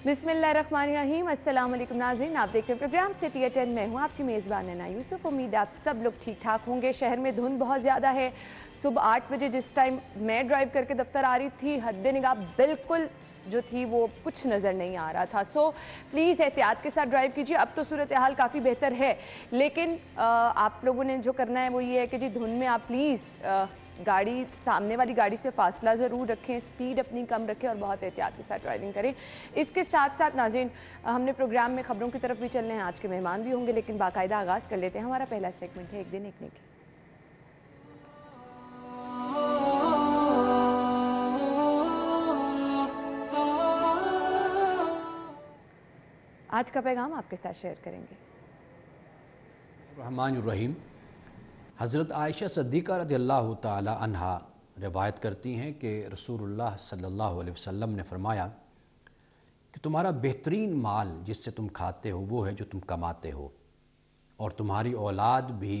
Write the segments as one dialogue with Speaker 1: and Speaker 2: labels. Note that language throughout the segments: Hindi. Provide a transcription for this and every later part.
Speaker 1: बिस्मिल्लाहिर्रहमानिर्रहीम। अस्सलाम वालेकुम नाज़रीन, आप देखते हैं प्रोग्राम सिटी एट 10। मैं हूँ आपकी मेज़बान नैना यूसुफ। उम्मीद है आप सब लोग ठीक ठाक होंगे। शहर में धुंध बहुत ज़्यादा है। सुबह 8 बजे जिस टाइम मैं ड्राइव करके दफ्तर आ रही थी, हद्दे निगाह बिल्कुल जो थी वो कुछ नज़र नहीं आ रहा था। सो प्लीज़ एहतियात के साथ ड्राइव कीजिए। अब तो सूरत हाल काफ़ी बेहतर है, लेकिन आप लोगों ने जो करना है वो ये है कि जी धुंध में आप प्लीज़ गाड़ी, सामने वाली गाड़ी से फासला ज़रूर रखें, स्पीड अपनी कम रखें और बहुत एहतियात के साथ ड्राइविंग करें। इसके साथ साथ नाज़रीन, हमने प्रोग्राम में ख़बरों की तरफ भी चलने हैं, आज के मेहमान भी होंगे, लेकिन बाकायदा आगाज़ कर लेते हैं। हमारा पहला सेगमेंट है एक दिन एक नेकी। आज का पैगाम आपके साथ शेयर करेंगे।
Speaker 2: रहमानुर्रहीम। हज़रत आयशा सिद्दीक़ा रज़ियल्लाहु ताला अन्हा रिवायत करती हैं कि रसूलुल्लाह सल्लल्लाहु अलैहि वसल्लम ने फरमाया कि तुम्हारा बेहतरीन माल जिससे तुम खाते हो वो है जो तुम कमाते हो, और तुम्हारी औलाद भी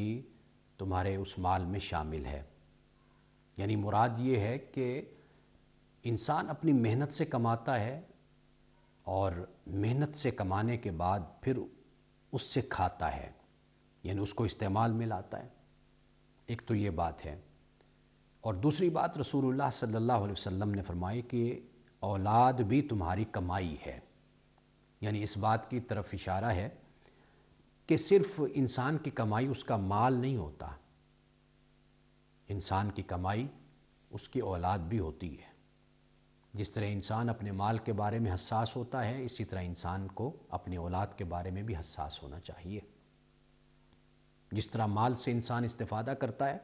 Speaker 2: तुम्हारे उस माल में शामिल है। यानी मुराद ये है कि इंसान अपनी मेहनत से कमाता है और मेहनत से कमाने के बाद फिर उससे खाता है, यानी उसको इस्तेमाल में लाता है। एक तो ये बात है, और दूसरी बात रसूलुल्लाह सल्लल्लाहु अलैहि वसल्लम ने फरमाई कि औलाद भी तुम्हारी कमाई है। यानी इस बात की तरफ इशारा है कि सिर्फ इंसान की कमाई उसका माल नहीं होता, इंसान की कमाई उसकी औलाद भी होती है। जिस तरह इंसान अपने माल के बारे में हसास होता है, इसी तरह इंसान को अपनी औलाद के बारे में भी हसास होना चाहिए। जिस तरह माल से इंसान इस्तेफ़ादा करता है,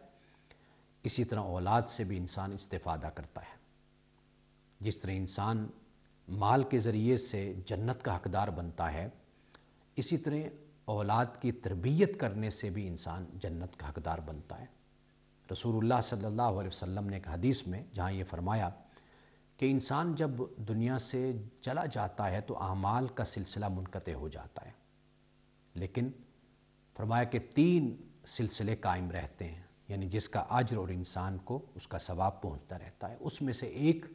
Speaker 2: इसी तरह औलाद से भी इंसान इस्तेफ़ादा करता है। जिस तरह इंसान माल के ज़रिए से जन्नत का हकदार बनता है, इसी तरह औलाद की तरबियत करने से भी इंसान जन्नत का हकदार बनता है। रसूलुल्लाह सल्लल्लाहु अलैहि वसल्लम ने एक हदीस में जहाँ ये फरमाया कि इंसान जब दुनिया से चला जाता है तो आमाल का सिलसिला मुनक़ते हो जाता है, लेकिन फरमाया कि 3 सिलसिले कायम रहते हैं, यानी जिसका अज्र और इंसान को उसका सवाब पहुंचता रहता है। उसमें से एक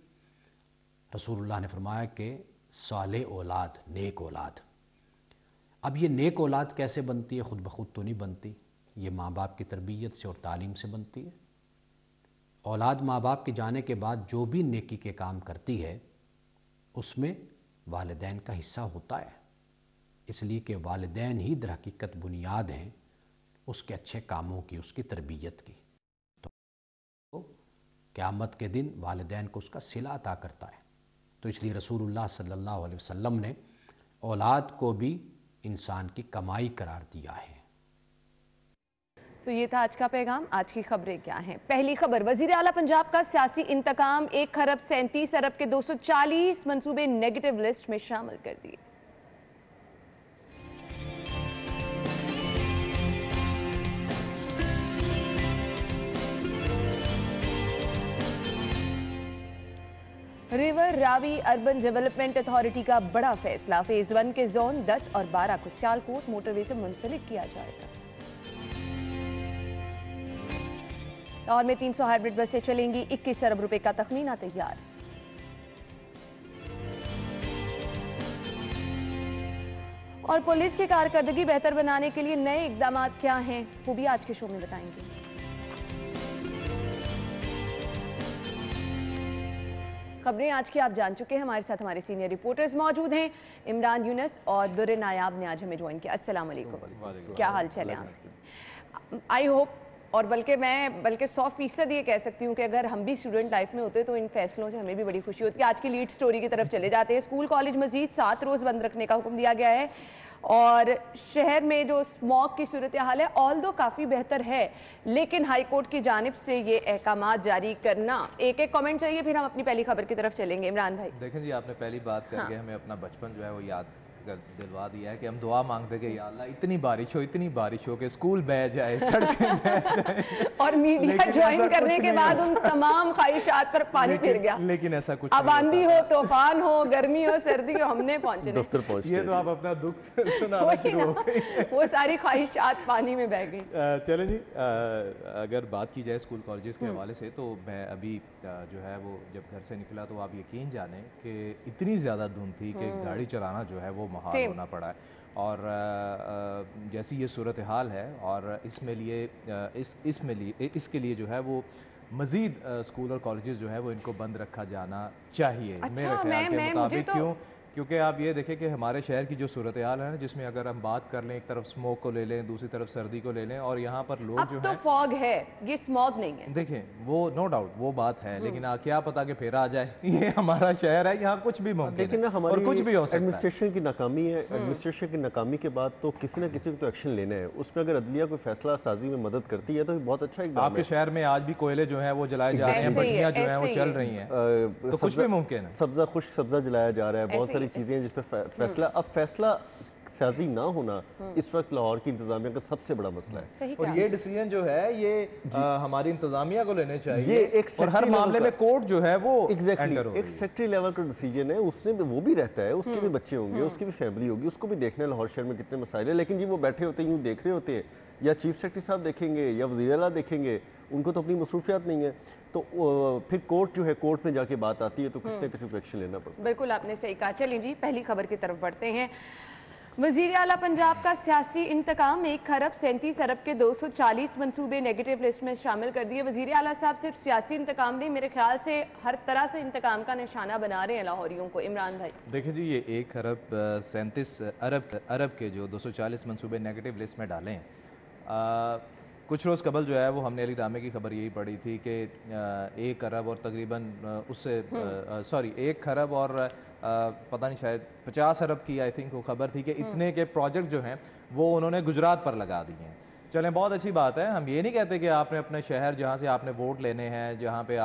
Speaker 2: रसूलुल्लाह ने फरमाया कि साले औलाद, नेक औलाद। अब ये नेक औलाद कैसे बनती है? ख़ुद ब खुद तो नहीं बनती, ये माँ बाप की तरबियत से और तालीम से बनती है। औलाद माँ बाप के जाने के बाद जो भी नेकी के काम करती है उसमें वालिदैन का हिस्सा होता है, इसलिए कि वालिदैन ही दर हकीकत बुनियाद हैं उसके अच्छे कामों की, उसकी तरबियत की। तो क़यामत के दिन वालिदैन को उसका सिला अता करता है। तो इसलिए रसूलुल्लाह सल्लल्लाहु अलैहि वसल्लम ने औलाद को भी इंसान की कमाई करार दिया है।
Speaker 1: तो ये था आज का पैगाम। आज की खबरें क्या हैं? पहली खबर, वज़ीर आला पंजाब का सियासी इंतकाम, 1 खरब 37 अरब के 240 मंसूबे नेगेटिव लिस्ट में शामिल कर दिए। River Ravi urban development authority का बड़ा फैसला, फेज 1 के जोन 10 और 12 को सियालकोट मोटरवे से मुंसलिक किया जाएगा। लाहौर में 300 हाइब्रिड बसें चलेंगी, 21 अरब रुपए का तखमीना तैयार। और पुलिस की कारकर्दगी बेहतर बनाने के लिए नए इकदाम क्या हैं, वो भी आज के शो में बताएंगे। खबरें आज की आप जान चुके हैं। हमारे साथ हमारे सीनियर रिपोर्टर्स मौजूद हैं। इमरान यूनस और दुर्र नायाब ने आज हमें ज्वाइन किया। अस्सलाम वालेकुम, क्या हाल चाल है आप? आई होप, और बल्कि 100% ये कह सकती हूँ कि अगर हम भी स्टूडेंट लाइफ में होते तो इन फैसलों से हमें भी बड़ी खुशी होती है। आज की लीड स्टोरी की तरफ चले जाते हैं। स्कूल कॉलेज मजीद 7 रोज़ बंद रखने का हुक्म दिया गया है, और शहर में जो स्मॉग की सूरत हाल है ऑल दो काफ़ी बेहतर है, लेकिन हाई कोर्ट की जानिब से ये अहकाम जारी करना। एक एक कमेंट चाहिए, फिर हम अपनी पहली खबर की तरफ चलेंगे। इमरान भाई,
Speaker 3: देखें जी, आपने पहली बात करके हमें अपना बचपन जो है वो याद दिलवा दिया है कि हम दुआ मांगते कि या अल्लाह इतनी बारिश हो कि स्कूल बह जाए, सड़कें बह जाए।
Speaker 1: और मीडिया ज्वाइन करने के बाद उन तमाम ख्वाहिशात पर पानी फिर गया।
Speaker 3: लेकिन ऐसा कुछ
Speaker 1: अब आंधी हो, तूफान हो, गर्मी हो, सर्दी हो, हमने पहुंचे
Speaker 4: दफ्तर पहुंचे।
Speaker 3: ये तो आप अपना दुख सुनाना शुरू हो गए।
Speaker 1: वो सारी ख्वाहिशात पानी में बह गई।
Speaker 3: चलें जी, अगर बात की जाए स्कूल कॉलेजेस के हवाले से, तो मैं अभी जो है वो जब घर से निकला तो आप यकीन जाने कि इतनी ज़्यादा धुंध थी कि गाड़ी चलाना जो है वो महाल होना पड़ा है। और जैसी ये सूरत हाल है और इसके लिए जो है वो मज़ीद स्कूल और कॉलेजेस जो है वो इनको बंद रखा जाना चाहिए।
Speaker 1: अच्छा,
Speaker 3: मेरे ख्याल के मुताबिक
Speaker 1: तो
Speaker 3: क्यों? क्योंकि आप ये देखें कि हमारे शहर की जो सूरत हाल है ना, जिसमें अगर हम बात कर लें, एक तरफ स्मोक को ले लें, दूसरी तरफ सर्दी को ले लें, और यहाँ पर लोग जो
Speaker 1: तो फॉग है, ये स्मॉग नहीं है।
Speaker 3: देखें वो नो डाउट वो बात है, लेकिन क्या पता कि फिर आ जाए। ये हमारा शहर है, यहाँ कुछ भी मुमकिन
Speaker 4: लेकिन
Speaker 3: है
Speaker 4: हमारी
Speaker 3: और कुछ भी हो सकता है।
Speaker 4: एडमिनिस्ट्रेशन की नाकामी है। एडमिनिस्ट्रेशन की नाकामी के बाद तो किसी न किसी को तो एक्शन लेना है। उसमें अगर अदलिया कोई फैसला साजी में मदद करती है तो बहुत अच्छा इक़दाम है।
Speaker 3: आपके शहर में आज भी कोयले जो है वो जलाए जा रहे हैं, भट्टियाँ जो है वो चल रही हैं, तो कुछ भी मुमकिन है।
Speaker 4: सब्जा खुश्क सब्जा जलाया जा रहा है, बहुत सारी चीज़ें हैं जिस पर फैसला, अब फैसला साजी ना होना इस वक्त लाहौर की इंतजामिया का सबसे बड़ा मसला है।
Speaker 3: और ये डिसीजन जो है ये हमारी इंतजामिया को लेने चाहिए।
Speaker 4: ये एक
Speaker 3: और हर मामले में कोर्ट जो है वो
Speaker 4: एग्जैक्टली एक सेक्रेटरी लेवल का डिसीजन है, उसने वो भी रहता है, उसके भी बच्चे होंगे, उसकी भी फैमिली होगी, उसको भी देखना है लाहौर शहर में कितने मसाइल है। लेकिन जी वो बैठे होते हैं, यूँ देख रहे होते हैं, या चीफ सेक्रेटरी साहब देखेंगे या वज़ीर आला देखेंगे, उनको तो अपनी मसरूफियात नहीं है। तो फिर कोर्ट जो है, कोर्ट में जाके बात आती है तो किसी न किसी को एक्शन लेना पड़ता है।
Speaker 1: बिल्कुल आपने सही कहा। चलिए जी पहली खबर की तरफ बढ़ते हैं। वज़ीर आला पंजाब का सियासी इंतकाम, 1 खरब 37 अरब के 240 मंसूबे नेगेटिव लिस्ट में शामिल कर दिए। वज़ीर आला साहब सिर्फ सियासी इंतकाम नहीं, मेरे ख्याल से हर तरह से इंतकाम का निशाना बना रहे हैं लाहौरियों को। इमरान भाई
Speaker 3: देखिए जी, ये 1 खरब 37 अरब के जो 240 मंसूबे नेगेटिव लिस्ट में डाले हैं, कुछ रोज़ कबल जो है वो हमने अली रामे की खबर यही पढ़ी थी कि 1 अरब और तकरीबन उससे 1 खरब और पता नहीं शायद 50 अरब की आई थिंक वो खबर थी कि इतने के प्रोजेक्ट जो हैं वो उन्होंने गुजरात पर लगा दिए हैं। चलें, बहुत अच्छी बात है। हम ये नहीं कहते कि आपने अपने शहर जहाँ से आपने वोट लेने हैं, जहाँ पे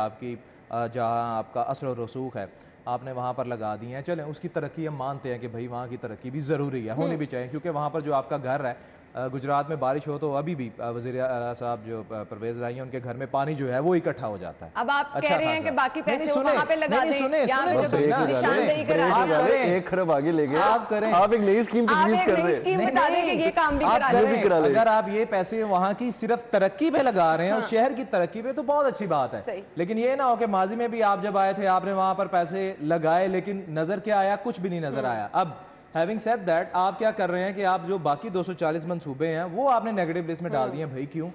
Speaker 3: जहाँ आपका असर और रसूख है, आपने वहाँ पर लगा दिए हैं। चलें, उसकी तरक्की हम मानते हैं कि भाई वहाँ की तरक्की भी ज़रूरी है, होनी भी चाहिए, क्योंकि वहाँ पर जो आपका घर है, गुजरात में बारिश हो तो अभी भी वज़ीर आला साहब जो परवेज़ राही हैं उनके घर में पानी जो है वो इकट्ठा हो जाता है।
Speaker 1: अब आप कह रहे हैं कि बाकी पैसे
Speaker 3: सुने,
Speaker 1: वहाँ पे लगा दें, यहाँ पे जो निशानदेही करा
Speaker 4: सुने, 1 खरब आगे ले गए,
Speaker 3: आप करें,
Speaker 4: आप एक नई स्कीम तजवीज़ कर रहे हैं।
Speaker 1: ये काम भी करा लें।
Speaker 3: अगर आप ये पैसे वहाँ की सिर्फ तरक्की पे लगा रहे हैं, उस शहर की तरक्की पे, तो बहुत अच्छी बात है। लेकिन ये ना हो कि माजी में भी आप जब आए थे आपने वहाँ पर पैसे लगाए, लेकिन नजर क्या आया? कुछ भी नहीं नजर आया। अब हैविंग सेड दैट, आप क्या कर रहे हैं कि आप जो बाकी 240 मंसूबे हैं वो आपने नेगेटिव लिस्ट में डाल दिए हैं। भाई क्यों?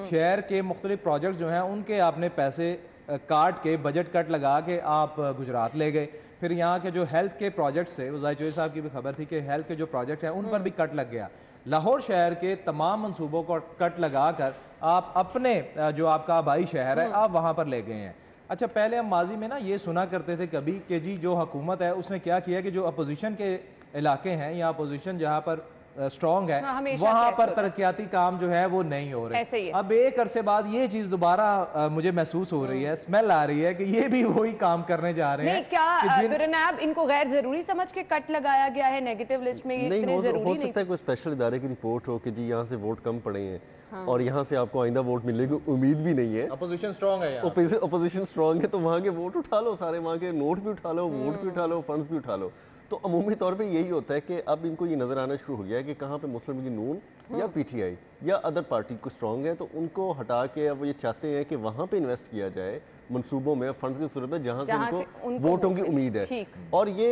Speaker 3: शहर के मुख्तलिफ प्रोजेक्ट जो हैं उनके आपने पैसे काट के, बजट कट लगा के आप गुजरात ले गए। फिर यहाँ के जो हेल्थ के प्रोजेक्ट्स थे, वज़ाई चौधरी साहब की भी खबर थी कि हेल्थ के जो प्रोजेक्ट हैं उन पर भी कट लग गया। लाहौर शहर के तमाम मंसूबों को कट लगा कर आप अपने जो आपका आबाई शहर है आप वहाँ पर ले गए हैं। अच्छा, पहले हम माजी में ना ये सुना करते थे कभी कि जी जो हुकूमत है उसने क्या किया कि जो अपोजिशन के इलाके हैं या अपोजिशन जहाँ पर स्ट्रॉन्ग है, वहाँ पर तरक्याती काम जो है वो नहीं हो रहे। अब एक अरसे बाद ये चीज दोबारा मुझे महसूस हो रही है, स्मेल आ रही है कि ये भी वही काम करने जा रहे हैं।
Speaker 1: क्या दुरनाब इनको गैर जरूरी समझ के कट लगाया गया है नेगेटिव लिस्ट में?
Speaker 4: नहीं, हो सकता है कोई स्पेशल इदारे की रिपोर्ट हो कि जी यहाँ से वोट कम पड़े हैं और यहाँ से आपको आइंदा वोट मिलने की उम्मीद भी नहीं है।
Speaker 3: अपोजिशन स्ट्रॉन्ग है,
Speaker 4: अपोजिशन स्ट्रॉन्ग है तो वहाँ के वोट उठा लो, सारे वहाँ के नोट भी उठा लो, वोट भी उठा लो, फंड्स भी उठा लो। तो अमूमी तौर पे यही होता है कि अब इनको ये नज़र आना शुरू हो गया है कि कहाँ पे मुस्लिम लीग नून या पीटीआई या अदर पार्टी को स्ट्रॉन्ग है, तो उनको हटा के अब वो ये चाहते हैं कि वहाँ पे इन्वेस्ट किया जाए मंसूबों में, फंड्स की सूरत में, जहाँ से उनको वोटों की उम्मीद है। और ये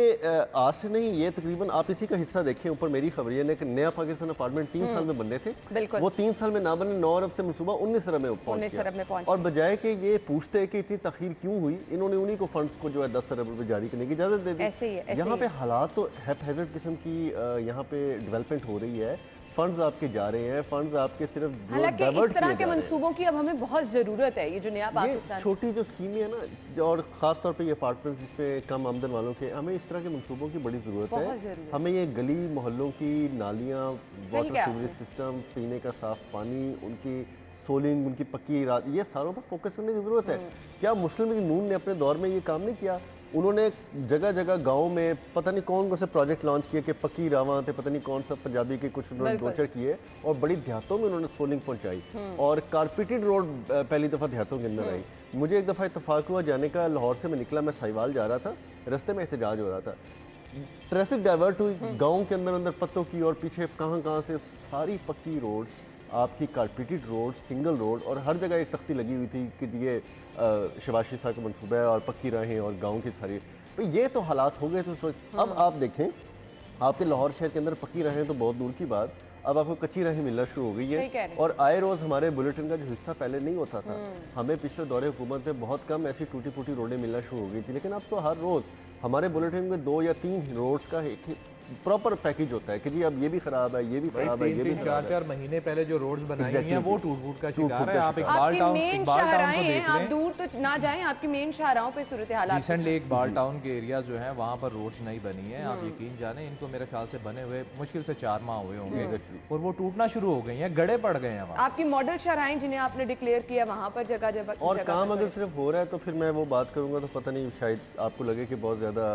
Speaker 4: आज से नहीं, ये तकरीबन आप इसी का हिस्सा देखें। ऊपर मेरी खबर है कि नया पाकिस्तान अपार्टमेंट 3 साल में बनने थे, वो 3 साल में ना बने, 9 अरब से मनसूबा 19 अरब में पहुंच गया। और बजाय कि ये पूछते हैं कि इतनी तखीर क्यों हुई, इन्होंने उन्हीं को फंड्स को जो है 10 अरब रुपये जारी करने की इजाज़त दे दी। यहाँ पे हालात तो हैज़र्ड किस्म की यहाँ पे डेवलपमेंट हो रही है, फंड्स आपके जा रहे हैं, फंड्स आपके सिर्फ
Speaker 1: हालांकि इस तरह के मंसूबों की अब हमें बहुत ज़रूरत है। ये जो नया पाकिस्तान,
Speaker 4: छोटी जो स्कीमें है ना, और ख़ास तौर पे ये अपार्टमेंट्स जिसमें कम आमदन वालों के, हमें इस तरह के मंसूबों की बड़ी ज़रूरत है। हमें ये गली मोहल्लों की नालियाँ, वाटर सीवरेज सिस्टम, पीने का साफ़ पानी, उनकी सोलिंग, उनकी पक्की रात, ये सारों पर फोकस करने की ज़रूरत है। क्या मुस्लिम लीग नून ने अपने दौर में ये काम नहीं किया? उन्होंने जगह जगह गांव में पता नहीं कौन से प्रोजेक्ट लॉन्च किए कि पक्की रावां थे, पता नहीं कौन सा पंजाबी के कुछ उन्होंने दो-चार किए और बड़ी देहातों में उन्होंने सोलिंग पहुंचाई और कारपेटेड रोड पहली दफ़ा देहातों के अंदर आई। मुझे एक दफ़ा इत्तेफाक हुआ जाने का, लाहौर से मैं निकला, मैं साहिवाल जा रहा था, रास्ते में एहतजाज हो रहा था, ट्रैफिक डाइवर्ट हुई, गाँव के अंदर अंदर पत्तों की और पीछे कहाँ से सारी पक्की रोड्स, आपकी कारपेटेड रोड, सिंगल रोड और हर जगह एक तख्ती लगी हुई थी कि ये शहबाज शरीफ साहब का मनसूबा है और पक्की राहें और गांव की सारी। तो ये तो हालात हो गए थे उस वक्त। अब आप देखें आपके लाहौर शहर के अंदर पक्की राहें तो बहुत दूर की बात, अब आपको कच्ची राहें मिलना शुरू हो गई है और आए रोज़ हमारे बुलेटिन का जो हिस्सा पहले नहीं होता था, हमें पिछले दौरे हुकूमत में बहुत कम ऐसी टूटी फूटी रोडें मिलना शुरू हो गई थी, लेकिन अब तो हर रोज़ हमारे बुलेटिन में 2 या 3 रोड्स का एक प्रॉपर पैकेज होता है कि जी अब ये भी खराब है, ये भी खराब है, ये भी खराब है।
Speaker 3: 4 महीने पहले जो रोड्स बनाई हैं वो टूट-फूट का शिकार है। आप
Speaker 1: आपकी मेन शाहराहें हैं, आप दूर तो ना जाएं, आपकी मेन शाहराहों पे सूरत हालात।
Speaker 3: रिसेंटली एक बाल टाउन के एरिया जो है वहाँ पर रोड्स नहीं बनी है, आप यकीन जाने इनको मेरे ख्याल से बने हुए मुश्किल से 4 माह हुए होंगे और वो टूटना शुरू हो गई हैं, गड़े पड़ गए हैं वहाँ।
Speaker 1: आपकी मॉडल शाहराहें जिन्हें आपने डिक्लेयर किया वहाँ पर जगह जगह
Speaker 4: और काम अगर सिर्फ हो रहा है तो फिर मैं वो बात करूँगा तो पता नहीं शायद आपको लगे कि बहुत ज़्यादा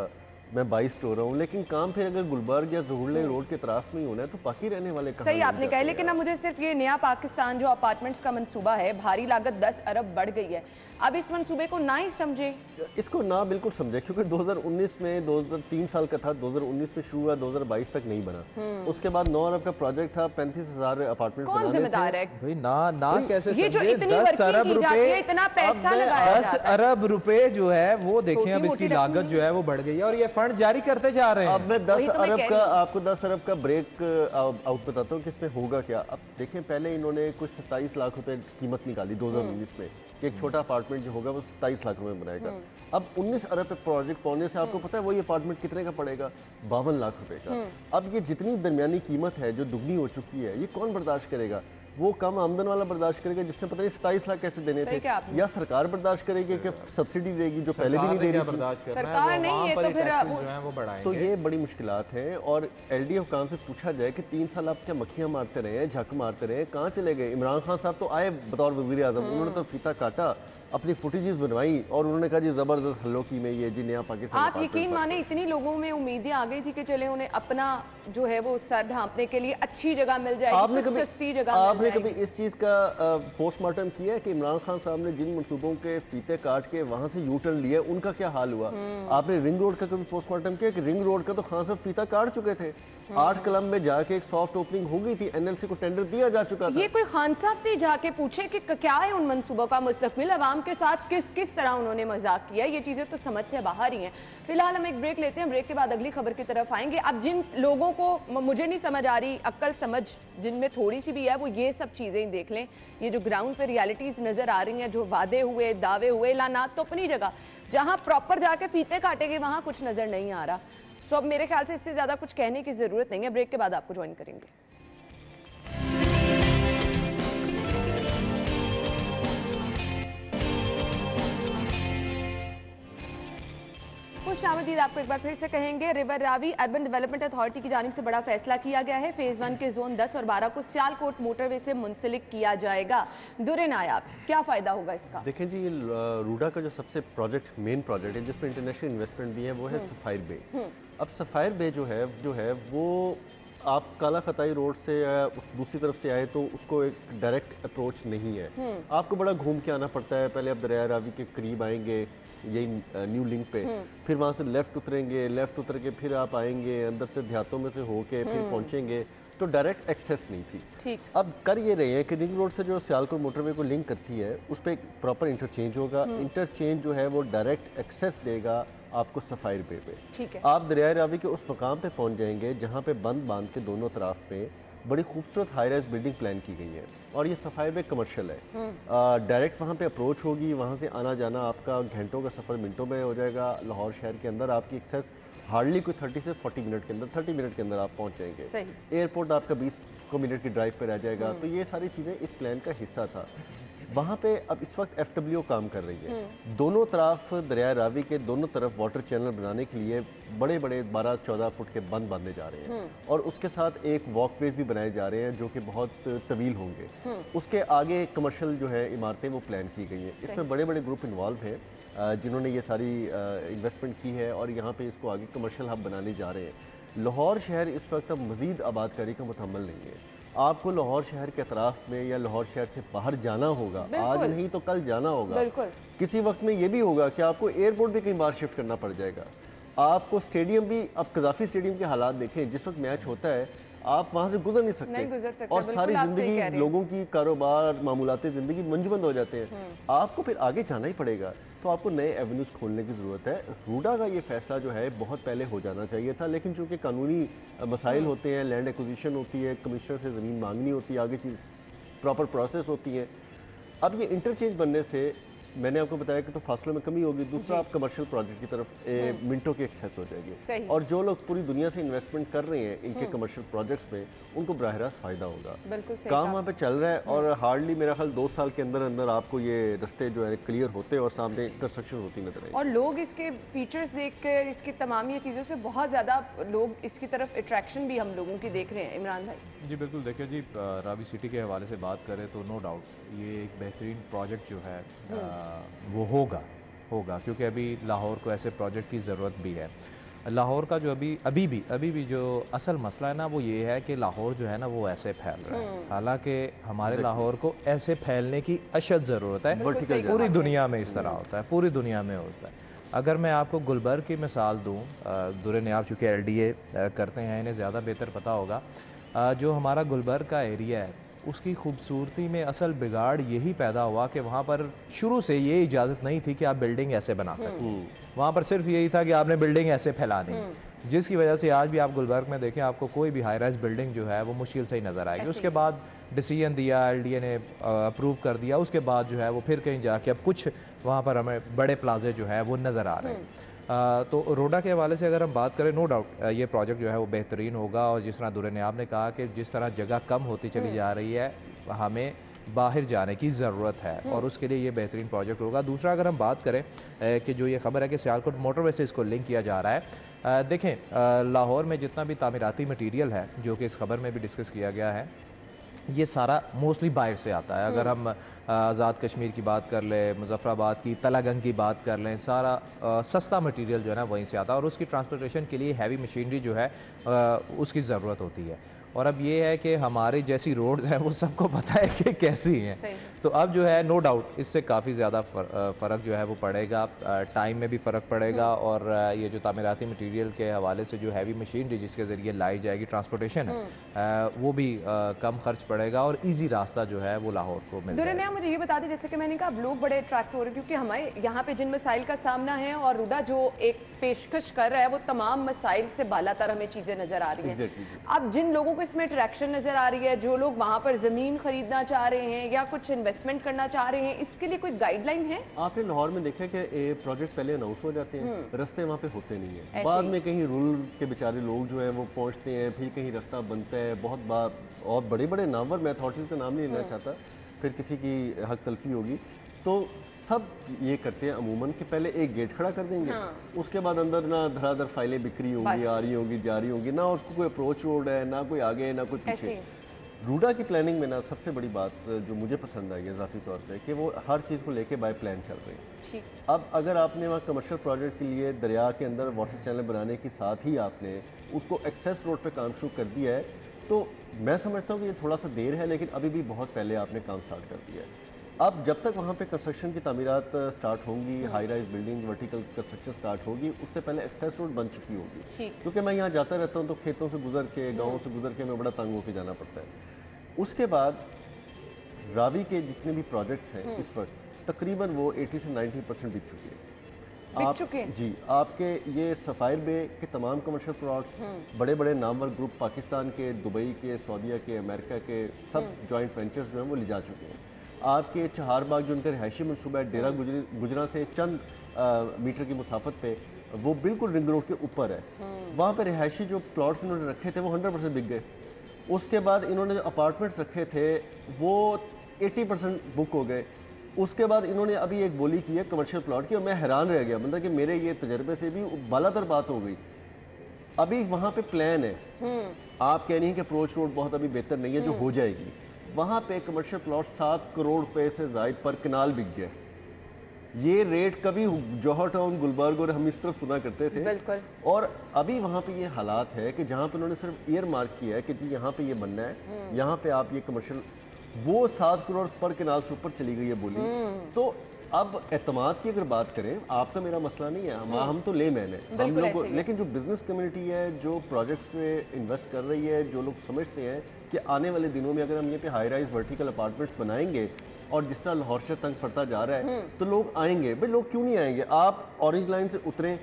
Speaker 4: मैं बाइस्ड हो रहा हूँ, लेकिन काम फिर अगर गुलबर्ग या ज़हूर रोड के तरफ में ही होना है तो बाकी रहने वाले कहाँ
Speaker 1: सही आपने कहा, लेकिन अब मुझे सिर्फ ये नया पाकिस्तान जो अपार्टमेंट्स का मंसूबा है, भारी लागत 10 अरब बढ़ गई है, अब इस मंसूबे को ना ही समझे,
Speaker 4: इसको ना बिल्कुल समझे, क्योंकि 2019 में 2003 साल का था, 2019 में शुरू हुआ, 2022 तक नहीं बना। उसके बाद 9 अरब का प्रोजेक्ट था, 35,000 अपार्टमेंट
Speaker 1: कौन जिम्मेदार है
Speaker 3: भाई? ना कैसे
Speaker 1: ये जो इतनी
Speaker 3: 10 अरब रुपए,
Speaker 1: इतना पैसा लगाया
Speaker 3: 10 अरब रुपए जो है वो देखें अब इसकी लागत जो है वो बढ़ गई है और ये फंड जारी करते जा रहे हैं।
Speaker 4: अब मैं 10 अरब का आपको 10 अरब का ब्रेक आउट बताता हूँ कि इसमें होगा क्या। अब देखें पहले इन्होंने कुछ 27 लाख रुपए कीमत निकाली 2019 में कि एक छोटा अपार्टमेंट जो होगा वो 27 लाख रुपए में बनाएगा। अब 19 अरब पे प्रोजेक्ट पहुंचने से आपको पता है वही अपार्टमेंट कितने का पड़ेगा? 52 लाख रुपए का। अब ये जितनी दरमियानी कीमत है जो दुगनी हो चुकी है, ये कौन बर्दाश्त करेगा? वो कम आमदन वाला बर्दाश्त करेगा जिससे पता नहीं 27 लाख कैसे देने थे, या सरकार बर्दाश्त करेगी कि सब्सिडी देगी जो पहले भी नहीं दे रही थी,
Speaker 1: सरकार नहीं है तो फिर
Speaker 4: तो ये बड़ी मुश्किलात हैं। और एलडी हुकाम से पूछा जाए कि 3 साल आप क्या मक्खियां मारते रहे, झक मारते रहे, कहाँ चले गए? इमरान खान साहब तो आए बतौर वज़ीर आज़म, उन्होंने तो फीता काटा, अपनी फुटेजेस बनवाई और उन्होंने कहा जी जबरदस्त हल्लो की में ये जी नया पाकिस्तान।
Speaker 1: आप यकीन माने इतनी लोगों में उम्मीदें आ गई थी कि चले उन्हें अपना जो है वो सर ढांपने के लिए अच्छी जगह मिल जाएगी, सस्ती जगह।
Speaker 4: आपने कभी इस चीज का पोस्टमार्टम किया है कि इमरान खान साहब ने जिन मंसूबों के फीते काट के वहां से यू टर्न लिया उनका क्या हाल हुआ? आपने रिंग रोड का कभी पोस्टमार्टम किया कि रिंग रोड का तो खान साहब फीता काट चुके थे, 8 कलम में जाके एक सॉफ्ट ओपनिंग हो गई थी, एनएलसी को टेंडर दिया जा चुका था।
Speaker 1: ये कोई खान साहब से जाके पूछे कि क्या है उन मंसूबों का मुस्तकबिल, अवाम के साथ किस तरह उन्होंने मजाक किया, ये चीजें तो समझ से बाहर ही हैं। फिलहाल हम एक ब्रेक लेते हैं, ब्रेक के बाद अगली खबर की तरफ आएंगे। अब जिन लोगों को मुझे नहीं समझ आ रही, अक्ल समझ जिनमें थोड़ी सी भी है, वो ये सब चीजें ही देख लें। ये जो ग्राउंड पे रियलिटीज नजर आ रही हैं, जो वादे हुए, दावे हुए, ऐलानात तो अपनी जगह, जहां प्रॉपर जाके फीते काटेंगे वहां कुछ नजर नहीं आ रहा। सो अब मेरे ख्याल से इससे ज्यादा कुछ कहने की जरूरत नहीं है, ब्रेक के बाद आपको ज्वाइन करेंगे। खुशामदीद आपको एक बार फिर से कहेंगे। River Ravi urban development authority की जानिब से बड़ा फैसला किया गया है। फेज 1 के जोन 10 और 12 को सियालकोट मोटरवे से मुंसलिक किया जाएगा। दुरे नायाब, क्या फायदा होगा इसका?
Speaker 4: देखें जी, ये रूडा का जो सबसे मेन प्रोजेक्ट है जिसमें इंटरनेशनल इन्वेस्टमेंट भी है वो है सफायर बे। अब सफायर बे जो है वो आप काला खताई रोड से या उस दूसरी तरफ से आए तो उसको एक डायरेक्ट अप्रोच नहीं है, आपको बड़ा घूम के आना पड़ता है। पहले आप दरिया रावी के करीब आएंगे यही न्यू लिंक पे, फिर वहाँ से लेफ्ट उतरेंगे, लेफ्ट उतर के फिर आप आएंगे अंदर से देहातों में से होके फिर पहुँचेंगे, तो डायरेक्ट एक्सेस नहीं थी।
Speaker 1: ठीक।
Speaker 4: अब कर ये रहे हैं कि रिंग रोड से जो सियालकोट मोटरवे को लिंक करती है उस पर एक प्रॉपर इंटरचेंज होगा। इंटरचेंज जो है वो डायरेक्ट एक्सेस देगा आपको सफायर बे पे।
Speaker 1: ठीक है।
Speaker 4: आप दरिया रावी के उस मकाम पे पहुंच जाएंगे जहाँ पे बंद बांध के दोनों तरफ पे बड़ी खूबसूरत हाई राइज बिल्डिंग प्लान की गई है और ये सफायर बे कमर्शियल है। डायरेक्ट वहाँ पे अप्रोच होगी, वहाँ से आना जाना आपका घंटों का सफ़र मिनटों में हो जाएगा। लाहौर शहर के अंदर आपकी एक्सेस हार्डली कोई 30 से 40 मिनट के अंदर 30 मिनट के अंदर आप पहुँच जाएंगे। एयरपोर्ट आपका 20 मिनट की ड्राइव पर रह जाएगा। तो ये सारी चीज़ें इस प्लान का हिस्सा था। वहाँ पे अब इस वक्त FWO काम कर रही है। दोनों तरफ दरिया रावी के दोनों तरफ वाटर चैनल बनाने के लिए बड़े बड़े 12-14 फुट के बंद बांधे जा रहे हैं और उसके साथ एक वॉकवेज भी बनाए जा रहे हैं जो कि बहुत तवील होंगे। उसके आगे कमर्शियल जो है इमारतें वो प्लान की गई हैं। इसमें बड़े बड़े ग्रुप इन्वॉल्व हैं जिन्होंने ये सारी इन्वेस्टमेंट की है और यहाँ पे इसको आगे कमर्शियल हब बनाने जा रहे हैं। लाहौर शहर इस वक्त अब मज़ीद आबादकारी का मुतहम्मल नहीं है। आपको लाहौर शहर के अतराफ में या लाहौर शहर से बाहर जाना होगा, आज नहीं तो कल जाना होगा। किसी वक्त में ये भी होगा कि आपको एयरपोर्ट भी कहीं बाहर शिफ्ट करना पड़ जाएगा। आपको स्टेडियम भी, अब कज़ाफ़ी स्टेडियम के हालात देखें, जिस वक्त मैच होता है आप वहाँ से गुजर नहीं सकते और सारी ज़िंदगी लोगों की कारोबार मामूलाती ज़िंदगी मंजबंद हो जाते हैं। आपको फिर आगे जाना ही पड़ेगा, तो आपको नए एवेन्यूज़ खोलने की ज़रूरत है। रूडा का ये फैसला जो है बहुत पहले हो जाना चाहिए था, लेकिन चूँकि कानूनी मसाइल होते हैं, लैंड एक्विजिशन होती है, कमिश्नर से ज़मीन मांगनी होती है, आगे चीज़ प्रॉपर प्रोसेस होती है। अब ये इंटरचेंज बनने से मैंने आपको बताया कि तो फासलों में कमी होगी, दूसरा आप कमर्शियल प्रोजेक्ट की तरफ मिनटों की एक्सेस हो जाएगी और जो लोग पूरी दुनिया से इन्वेस्टमेंट कर रहे हैं इनके कमर्शियल प्रोजेक्ट्स में उनको बराह रास्त फायदा होगा। काम वहाँ पे चल रहा है और हार्डली मेरा ख्याल 2 साल के अंदर अंदर आपको ये रास्ते जो है क्लियर होते और सामने कंस्ट्रक्शन होती नजर आएगी।
Speaker 1: और लोग इसके फीचर्स देख कर, इसकी तमाम ये चीज़ों से बहुत ज़्यादा लोग इसकी तरफ अट्रैक्शन भी हम लोगों की देख रहे हैं। इमरान भाई
Speaker 3: जी बिल्कुल, देखिए जी, रावी सिटी के हवाले से बात करें तो नो डाउट ये एक बेहतरीन प्रोजेक्ट जो है वो होगा क्योंकि अभी लाहौर को ऐसे प्रोजेक्ट की ज़रूरत भी है। लाहौर का जो अभी भी जो असल मसला है ना वो ये है कि लाहौर जो है ना वो ऐसे फैल रहा है, हालांकि हमारे लाहौर को ऐसे फैलने की अशद ज़रूरत है। पूरी दुनिया में इस तरह होता है, पूरी दुनिया में होता है। अगर मैं आपको गुलबर्ग की मिसाल दूँ, दुर्र नियाब चूँकि LDA करते हैं, इन्हें ज़्यादा बेहतर पता होगा। जो हमारा गुलबर्ग का एरिया है उसकी खूबसूरती में असल बिगाड़ यही पैदा हुआ कि वहाँ पर शुरू से ये इजाज़त नहीं थी कि आप बिल्डिंग ऐसे बना सकें। वहाँ पर सिर्फ यही था कि आपने बिल्डिंग ऐसे फैलानी, जिसकी वजह से आज भी आप गुलबर्ग में देखें आपको कोई भी हाई राइज बिल्डिंग जो है वो मुश्किल से ही नज़र आएगी। उसके बाद डिसीजन दिया, LDA ने अप्रूव कर दिया, उसके बाद जो है वो फिर कहीं जाके अब कुछ वहाँ पर हमें बड़े प्लाजे जो है वो नज़र आ रहे हैं। तो रोडा के हवाले से अगर हम बात करें, नो डाउट ये प्रोजेक्ट जो है वो बेहतरीन होगा और जिस तरह दुर्र नियाब ने कहा कि जिस तरह जगह कम होती चली जा रही है हमें बाहर जाने की ज़रूरत है और उसके लिए ये बेहतरीन प्रोजेक्ट होगा। दूसरा अगर हम बात करें कि जो ये खबर है कि सियालकोट मोटरवे से इसको लिंक किया जा रहा है, देखें लाहौर में जितना भी तामीराती मटीरियल है जो कि इस खबर में भी डिस्कस किया गया है ये सारा मोस्टली बाहर से आता है। अगर हम आज़ाद कश्मीर की बात कर लें, मुजफ्फराबाद की, तलागंग की बात कर लें, सारा सस्ता मटीरियल जो है ना वहीं से आता है और उसकी ट्रांसपोर्टेशन के लिए हैवी मशीनरी जो है उसकी ज़रूरत होती है। और अब ये है कि हमारी जैसी रोड है वो सबको पता है कि कैसी हैं, तो अब जो है नो डाउट इससे काफ़ी ज़्यादा फ़र्क जो है वो पड़ेगा, टाइम में भी फ़र्क पड़ेगा और ये जो तामीराती मटीरियल के हवाले से जो हैवी मशीनरी जिसके ज़रिए लाई जाएगी ट्रांसपोर्टेशन है वो भी कम खर्च पड़ेगा और ईजी रास्ता जो है वो लाहौर को मिल जाएगा।
Speaker 1: मुझे ये बता दें, जैसे कि मैंने कहा अब लोग बड़े अट्रैक्ट हो रहे हैं क्योंकि हमारे यहाँ पे जिन मसाइल का सामना है और रुडा जो एक पेशकश कर रहा है वो तमाम मसाइल से बालातर हमें चीज़ें नज़र आ रही हैं। अब जिन लोगों को इसमें अट्रैक्शन नज़र आ रही है, जो लोग वहाँ पर ज़मीन खरीदना चाह रहे हैं या कुछ इन्वेस्टमेंट करना चाह रहे हैं, इसके लिए कोई गाइडलाइन है? आपने
Speaker 4: लाहौर में देखा कि प्रोजेक्ट पहले अनाउंस हो जाते हैं, रास्ते वहाँ पे होते नहीं है, बाद में कहीं रूरल के बेचारे लोग जो हैं वो पहुँचते हैं, फिर कहीं रास्ता बनता है, बहुत बार और बड़े बड़े नामवर, मैं अथॉरिटीज़ का नाम नहीं लेना चाहता, फिर किसी की हक तलफी होगी, तो सब ये करते हैं अमूमन कि पहले एक गेट खड़ा कर देंगे, उसके बाद अंदर ना धड़ाधड़ फाइलें बिक्री होंगी, आ रही होंगी, जा रही होंगी, ना उसको कोई अप्रोच रोड है, ना कोई आगे ना कोई पीछे। रूडा की प्लानिंग में ना सबसे बड़ी बात जो मुझे पसंद आई है ज़ाती तौर पे कि वो हर चीज़ को लेके बाय प्लान चल रही है। अब अगर आपने वहाँ कमर्शियल प्रोजेक्ट के लिए दरिया के अंदर वाटर चैनल बनाने के साथ ही आपने उसको एक्सेस रोड पे काम शुरू कर दिया है, तो मैं समझता हूँ कि ये थोड़ा सा देर है, लेकिन अभी भी बहुत पहले आपने काम स्टार्ट कर दिया है। अब जब तक वहाँ पे कंस्ट्रक्शन की तामीरात स्टार्ट होंगी, high rise building, vertical construction start होगी, उससे पहले एक्सेस रोड बन चुकी होगी, क्योंकि मैं यहाँ जाता रहता हूँ तो खेतों से गुजर के, गाँव से गुजर के मैं बड़ा तंग होकर जाना पड़ता है। उसके बाद रावी के जितने भी प्रोजेक्ट्स हैं इस वक्त तकरीबन वो 80 से 90% बिक चुके हैं। जी, आपके ये सफ़ायर बे के तमाम कमर्शियल प्लॉट्स, बड़े बड़े नामवर ग्रुप पाकिस्तान के, दुबई के, सऊदीया के, अमेरिका के सब जॉइंट वेंचर्स जो हैं वो ले जा चुके हैं। आपके चहारबाग जो उनका रिहायशी मनसूबा है डेरा गुजरा से चंद मीटर की मुसाफत पे, वो बिल्कुल रिंग रोड के ऊपर है, वहाँ पे रिहायशी जो प्लॉट्स इन्होंने रखे थे वो 100% बिक गए। उसके बाद इन्होंने जो अपार्टमेंट्स रखे थे वो 80% बुक हो गए। उसके बाद इन्होंने अभी एक बोली की है कमर्शियल प्लॉट की, और मैं हैरान रह गया, मतलब कि मेरे ये तजर्बे से भी बालातर बात हो गई। अभी वहाँ पे प्लान है, आप कह रही हैं कि अप्रोच रोड बहुत अभी बेहतर नहीं है, जो हो जाएगी। वहाँ पे कमर्शियल प्लॉट 7 करोड़ रुपए से जायद पर कनाल बिक गया। ये रेट कभी जौहर टाउन, गुलबर्ग और हम इस तरफ सुना करते थे,
Speaker 1: बिल्कुल।
Speaker 4: और अभी वहाँ पे ये हालात है कि जहाँ पे उन्होंने सिर्फ ईयर मार्क किया है कि जी यहाँ पे ये बनना है, यहाँ पे आप ये कमर्शियल, वो 7 करोड़ पर कनाल से ऊपर चली गई है बोली। तो अब एतमाद की अगर बात करें, आपका मेरा मसला नहीं है, हम तो ले मैन है हम लोग, लेकिन जो बिजनेस कम्युनिटी है, जो प्रोजेक्ट्स पे इन्वेस्ट कर रही है, जो लोग समझते हैं कि आने वाले दिनों में अगर हम ये पे हाई राइज वर्टिकल अपार्टमेंट्स बनाएंगे और जिस तरह लाहौर से तंग पड़ता जा रहा है, तो लोग आएंगे। भाई लोग क्यों नहीं आएंगे? आप ऑरेंज लाइन से उतरें,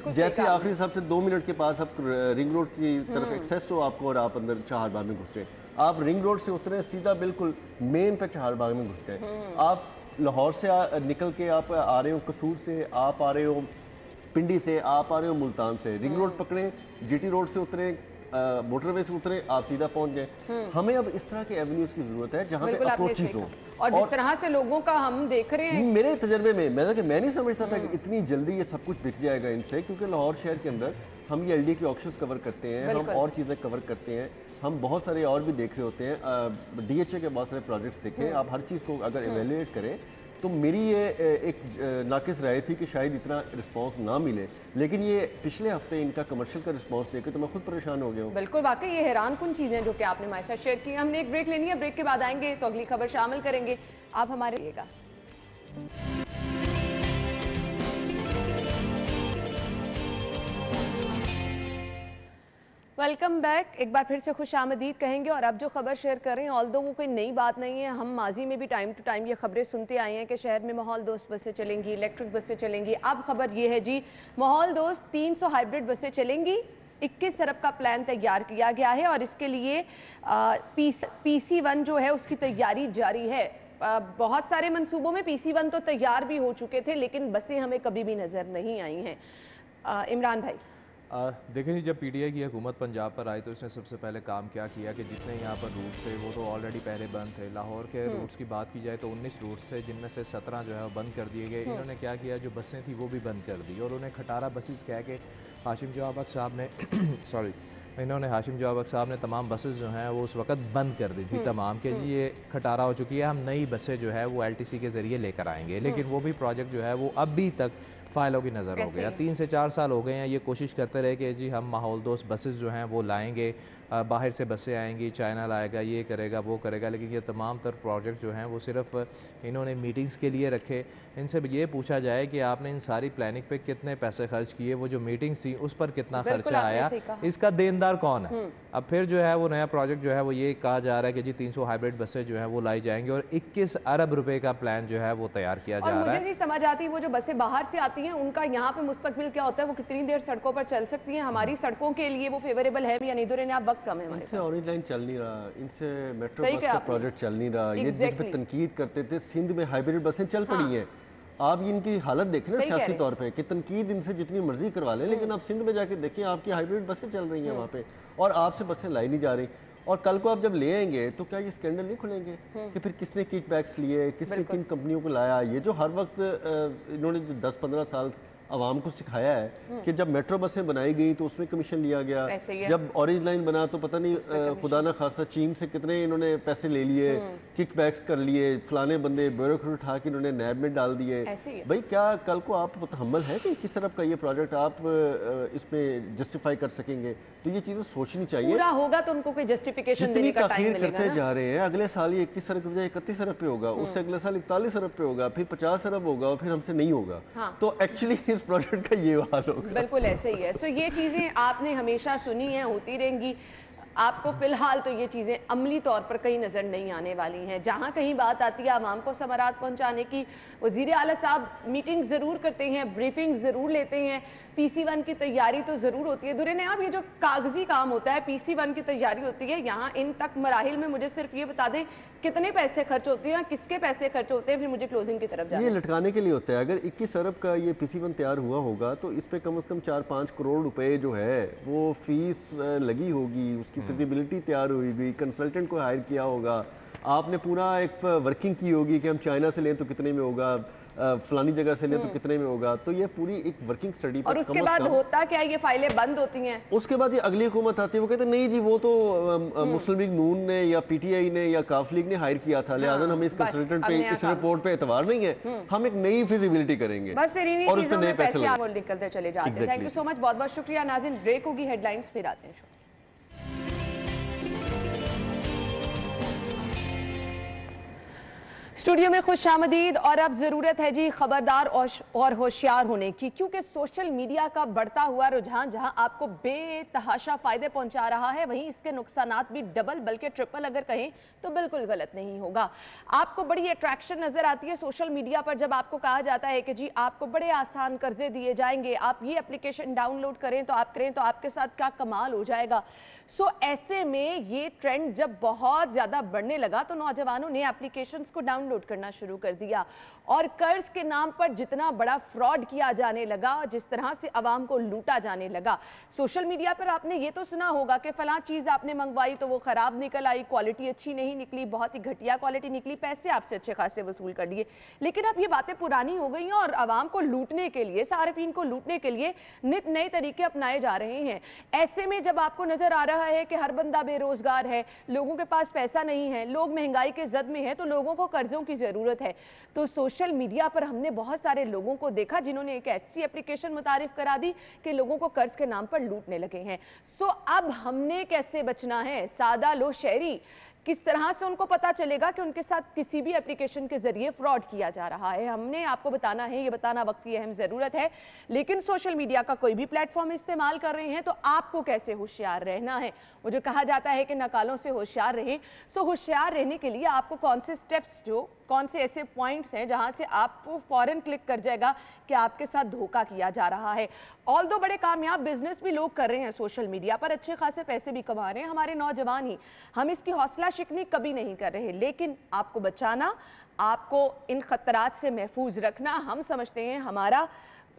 Speaker 4: जैसे आखिरी साहब से 2 मिनट के पास आप रिंग रोड की तरफ एक्सेस हो आपको, और आप अंदर चहारबाग में घुस रहे, आप रिंग रोड से उतरे, सीधा बिल्कुल मेन पे चहारबाग में घुस रहे। आप लाहौर से निकल के आप आ रहे हो कसूर से, आप आ रहे हो पिंडी से, आप आ रहे हो मुल्तान से, रिंग रोड पकड़े, जीटी रोड से उतरे, मोटरवे से उतरे, आप सीधा पहुंच गए। हमें अब इस तरह के एवेन्यूज की जरूरत है जहां पे अप्रोचेस हो,
Speaker 1: और जिस तरह से लोगों का हम देख रहे हैं,
Speaker 4: मेरे तजर्बे में मैं नहीं समझता था कि इतनी जल्दी ये सब कुछ बिक जाएगा इनसे, क्योंकि लाहौर शहर के अंदर हम ये एलडी के ऑक्शंस कवर करते हैं, हम और चीज़ें कवर करते हैं, हम बहुत सारे और भी देख रहे होते हैं, डीएचए के बहुत सारे प्रोजेक्ट्स देखें, आप हर चीज़ को अगर एवेल्युएट करें। तो मेरी ये एक नाकिस राय थी कि शायद इतना रिस्पांस ना मिले, लेकिन ये पिछले हफ्ते इनका कमर्शियल का रिस्पांस देकर तो मैं खुद परेशान हो गया हूँ।
Speaker 1: बिल्कुल, वाकई ये हैरान कुन चीज़ें जो कि आपने हमारे साथ शेयर की। हमने एक ब्रेक लेनी है, ब्रेक के बाद आएंगे तो अगली खबर शामिल करेंगे। आप हमारे लिएगा। वेलकम बैक, एक बार फिर से खुश आमदीद कहेंगे। और अब जो खबर शेयर कर रहे हैं, ऑल्दो वो कोई नई बात नहीं है, हम माजी में भी टाइम टू टाइम ये खबरें सुनते आए हैं कि शहर में माहौल दोस्त बसें चलेंगी, इलेक्ट्रिक बसें चलेंगी। अब खबर ये है जी, माहौल दोस्त 300 हाइब्रिड बसें चलेंगी। 21 अरब का प्लान तैयार किया गया है और इसके लिए PC1 जो है उसकी तैयारी जारी है। बहुत सारे मंसूबों में PC1 तो तैयार भी हो चुके थे, लेकिन बसें हमें कभी भी नज़र नहीं आई हैं। इमरान भाई,
Speaker 3: देखें जी, जब पीटीआई की हुकूमत पंजाब पर आई तो उसने सबसे पहले काम क्या किया कि जितने यहाँ पर रूट थे वो तो ऑलरेडी पहले बंद थे। लाहौर के रूट्स की बात की जाए तो 19 रूट्स थे, जिनमें से 17 जो है वो बंद कर दिए गए। इन्होंने क्या किया, जो बसें थी वो भी बंद कर दी, और उन्हें खटारा बसेस कह के हाशिम जवाबक साहब ने इन्होंने हाशिम जवाबक साहब ने तमाम बसेस जो हैं वो उस वक्त बंद कर दी थी तमाम के, जी ये खटारा हो चुकी है, हम नई बसें जो है वो LTC के ज़रिए लेकर आएंगे। लेकिन वो भी प्रोजेक्ट जो है वो अभी तक फाइलों की नज़र हो गया। 3 से 4 साल हो गए हैं ये कोशिश करते रहे कि जी हम माहौल दोस्त बसेस जो हैं वो लाएंगे, बाहर से बसें आएंगी, चाइना लाएगा, ये करेगा, वो करेगा, लेकिन ये तमाम तर प्रोजेक्ट जो हैं वो सिर्फ इन्होंने मीटिंग्स के लिए रखे। इनसे ये पूछा जाए कि आपने इन सारी प्लानिंग पे कितने पैसे खर्च किए, वो जो मीटिंग्स थी उस पर कितना खर्चा आया, इसका देनदार कौन है? अब फिर जो है वो नया प्रोजेक्ट जो है वो ये कहा जा रहा है कि जी 300 हाइब्रिड बसें जो है वो लाई जाएंगी, और 21 अरब रुपए का प्लान जो है वो तैयार किया जा रहा है।
Speaker 1: मुझे नहीं समझ आती वो जो बसें बाहर से आती हैं उनका यहाँ पे मुस्तकबिल क्या होता है, वो कितनी देर सड़कों पर चल सकती हैं? हमारी सड़कों के लिए वो फेवरेबल है या नहीं? दो आप वक्त कम है हमारे
Speaker 4: इनसे ऑरेंज लाइन चल नहीं रहा, इनसे मेट्रो बस का प्रोजेक्ट चल नहीं रहा, ये जिस पे तनकीद करते थे सिंध में हाइब्रिड बसें चल पड़ी हैं। आप इनकी हालत देखें ना सियासी तौर पे कि तनकीद इनसे जितनी मर्जी करवा लें, लेकिन आप सिंध में जाके देखें आपकी हाइब्रिड बसें चल रही हैं वहाँ पे, और आपसे बसें लाई नहीं जा रही। और कल को आप जब ले आएंगे तो क्या ये स्कैंडल नहीं खुलेंगे कि फिर किसने किकबैक्स लिए, किसने किन कंपनियों को लाया? ये जो हर वक्त इन्होंने 10-15 साल आवाम को सिखाया है कि जब मेट्रो बसें बनाई गई तो उसमें कमीशन लिया गया, जब ऑरेंज लाइन बना तो पता नहीं खुदा ना खासा चीन से कितने इन्होंने पैसे ले लिए, किकबैक्स कर लिए, फलाने बंदे ब्यूरोक्रेट उठा के इन्होंने नैब में डाल दिए। भाई क्या कल को आप मुतहम्मल है कि किस तरफ का ये प्रोजेक्ट आप इसमें जस्टिफाई कर सकेंगे? तो ये चीज़ें सोचनी चाहिए।
Speaker 1: पूरा होगा तो उनको कोई जस्टिफिकेशन देने का टाइम मिलेगा।
Speaker 4: करते जा रहे हैं, अगले साल ये 21 अरब के बजाय 31 अरब पे होगा, उससे अगले साल 41 अरब पे होगा, फिर 50 अरब होगा, और फिर हमसे नहीं होगा। तो एक्चुअली इस प्रोजेक्ट का ये हाल होगा।
Speaker 1: बिल्कुल ऐसे ही है। तो ये चीजें आपने हमेशा सुनी है, होती रहेंगी। आपको फिलहाल तो ये चीज़ें अमली तौर पर कहीं नज़र नहीं आने वाली हैं। जहाँ कहीं बात आती है आवाम को समारात पहुँचाने की, वज़ीर आला साहब मीटिंग ज़रूर करते हैं, ब्रीफिंग ज़रूर लेते हैं, PC1 की तैयारी तो ज़रूर होती है। दुरे ने आप ये जो कागजी काम होता है, PC1 की तैयारी होती है, यहाँ इन तक मराहिल में मुझे सिर्फ ये बता दें कितने पैसे खर्च होते हैं, किसके पैसे खर्च होते हैं, फिर मुझे क्लोजिंग की तरफ जाना।
Speaker 4: ये लटकाने के लिए होता है। अगर 21 अरब का ये PC1 तैयार हुआ होगा तो इस पर कम से कम 4-5 करोड़ रुपए जो है वो फीस लगी होगी, उसकी फिजिबिलिटी तैयार हुई, कंसल्टेंट को हायर किया होगा, आपने पूरा एक वर्किंग की होगी कि हम चाइना से लें तो कितने में होगा, फलानी जगह से लें तो कितने में होगा, तो ये पूरी एक वर्किंग स्टडी
Speaker 1: और उसके बाद होता क्या, ये फाइलें बंद होती हैं।
Speaker 4: उसके बाद ये अगली हुकूमत आती है, वो कहते हैं नहीं जी वो तो मुस्लिम लीग नून ने या पीटीआई ने या काफ लीग ने हायर किया था, लिहाजा हमें इस कंसल्टेंट पे, इस रिपोर्ट पे एतबार नहीं है, हम एक नई फिजिबिलिटी करेंगे और उस पर नए पैसे
Speaker 1: निकलते चले जाते हैं। थैंक यू सो मच, बहुत बहुत शुक्रिया। नाज़रीन, ब्रेक होगी, हेडलाइंस फिर आते हैं। स्टूडियो में खुशामदीद। और अब ज़रूरत है जी खबरदार और होशियार होने की, क्योंकि सोशल मीडिया का बढ़ता हुआ रुझान जहां आपको बेतहाशा फ़ायदे पहुंचा रहा है, वहीं इसके नुकसानात भी डबल बल्कि ट्रिपल अगर कहें तो बिल्कुल गलत नहीं होगा। आपको बड़ी अट्रैक्शन नज़र आती है सोशल मीडिया पर जब आपको कहा जाता है कि जी आपको बड़े आसान कर्जे दिए जाएंगे, आप ये एप्लीकेशन डाउनलोड करें तो आपके साथ क्या कमाल हो जाएगा। सो ऐसे में ये ट्रेंड जब बहुत ज़्यादा बढ़ने लगा तो नौजवानों ने एप्लीकेशंस को डाउनलोड करना शुरू कर दिया और कर्ज के नाम पर जितना बड़ा फ्रॉड किया जाने लगा, जिस तरह से आवाम को लूटा जाने लगा। सोशल मीडिया पर आपने ये तो सुना होगा कि फलां चीज़ आपने मंगवाई तो वो ख़राब निकल आई, क्वालिटी अच्छी नहीं निकली, बहुत ही घटिया क्वालिटी निकली, पैसे आपसे अच्छे खासे वसूल कर लिए। लेकिन अब ये बातें पुरानी हो गई हैं और आवाम को लूटने के लिए, सार्फिन को लूटने के लिए नित नए तरीके अपनाए जा रहे हैं। ऐसे में जब आपको नज़र आ रहा है कि हर बंदा बेरोजगार है, लोगों के पास पैसा नहीं है, लोग महंगाई के जद में है, तो लोगों को कर्जों की जरूरत है, तो सोशल मीडिया पर हमने बहुत सारे लोगों को देखा जिन्होंने एक ऐसी एप्लीकेशन मुतारिफ करा दी कि लोगों को कर्ज के नाम पर लूटने लगे हैं। सो अब हमने कैसे बचना है? सादा लो शहरी किस तरह से उनको पता चलेगा कि उनके साथ किसी भी एप्लीकेशन के जरिए फ्रॉड किया जा रहा है? हमने आपको बताना है, ये बताना वक्त की अहम जरूरत है। लेकिन सोशल मीडिया का कोई भी प्लेटफॉर्म इस्तेमाल कर रहे हैं तो आपको कैसे होशियार रहना है? वो जो कहा जाता है कि नकालों से होशियार रहें, सो होशियार रहने के लिए आपको कौन से स्टेप्स, कौन से ऐसे पॉइंट्स हैं जहां से आपको फौरन क्लिक कर जाएगा कि आपके साथ धोखा किया जा रहा है। ऑल्दो बड़े कामयाब बिजनेस भी लोग कर रहे हैं सोशल मीडिया पर, अच्छे खासे पैसे भी कमा रहे हैं हमारे नौजवान ही, हम इसकी हौसला शिकनी कभी नहीं कर रहे। लेकिन आपको बचाना, आपको इन खतरात से महफूज रखना, हम समझते हैं हमारा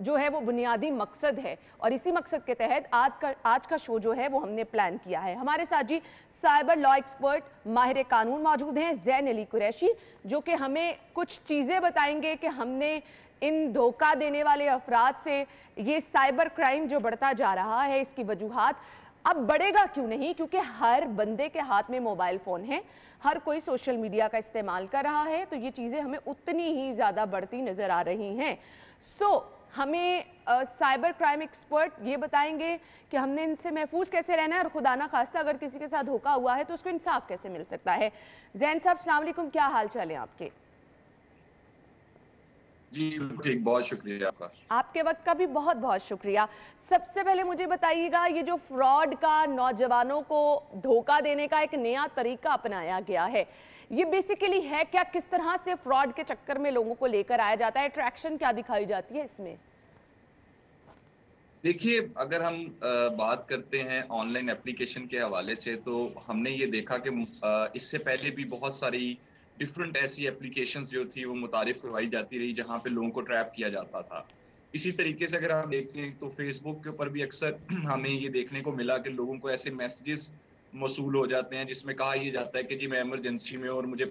Speaker 1: जो है वो बुनियादी मकसद है और इसी मकसद के तहत आज का शो जो है वो हमने प्लान किया है। हमारे साथ जी साइबर लॉ एक्सपर्ट माहिर कानून मौजूद हैं ज़ैन अली कुरैशी, जो कि हमें कुछ चीज़ें बताएंगे कि हमने इन धोखा देने वाले अफराद से, ये साइबर क्राइम जो बढ़ता जा रहा है, इसकी वजूहात, अब बढ़ेगा क्यों नहीं, क्योंकि हर बंदे के हाथ में मोबाइल फ़ोन है, हर कोई सोशल मीडिया का इस्तेमाल कर रहा है, तो ये चीज़ें हमें उतनी ही ज़्यादा बढ़ती नज़र आ रही हैं। हमें साइबर क्राइम एक्सपर्ट ये बताएंगे कि हमने इनसे महफूज कैसे रहना है और खुदा ना खास्ता अगर किसी के साथ धोखा हुआ है तो उसको इंसाफ कैसे मिल सकता है। जैन साहब, अस्सलाम वालेकुम, क्या हाल चाल है आपके?
Speaker 5: जी ठीक, बहुत शुक्रिया आपका।
Speaker 1: आपके वक्त का भी बहुत बहुत शुक्रिया। सबसे पहले मुझे बताइएगा, ये जो फ्रॉड का, नौजवानों को धोखा देने का एक नया तरीका अपनाया गया है, ये बेसिकली है क्या? किस तरह से फ्रॉड के चक्कर में लोगों को लेकर आया जाता है? अट्रैक्शन क्या दिखाई जाती है इसमें?
Speaker 5: देखिए, अगर हम बात करते हैं ऑनलाइन एप्लीकेशन के हवाले से, तो हमने ये देखा कि इससे पहले भी बहुत सारी डिफरेंट ऐसी एप्लीकेशंस जो थी वो मुतारिफ करवाई जाती रही जहां पे लोगों को ट्रैप किया जाता था। इसी तरीके से अगर हम देखते हैं तो फेसबुक के ऊपर भी अक्सर हमें ये देखने को मिला कि लोगों को ऐसे मैसेजेस मौसूल हो जाते हैं जिसमें कहा यह जाता है कि जी मैं इमरजेंसी में और मुझे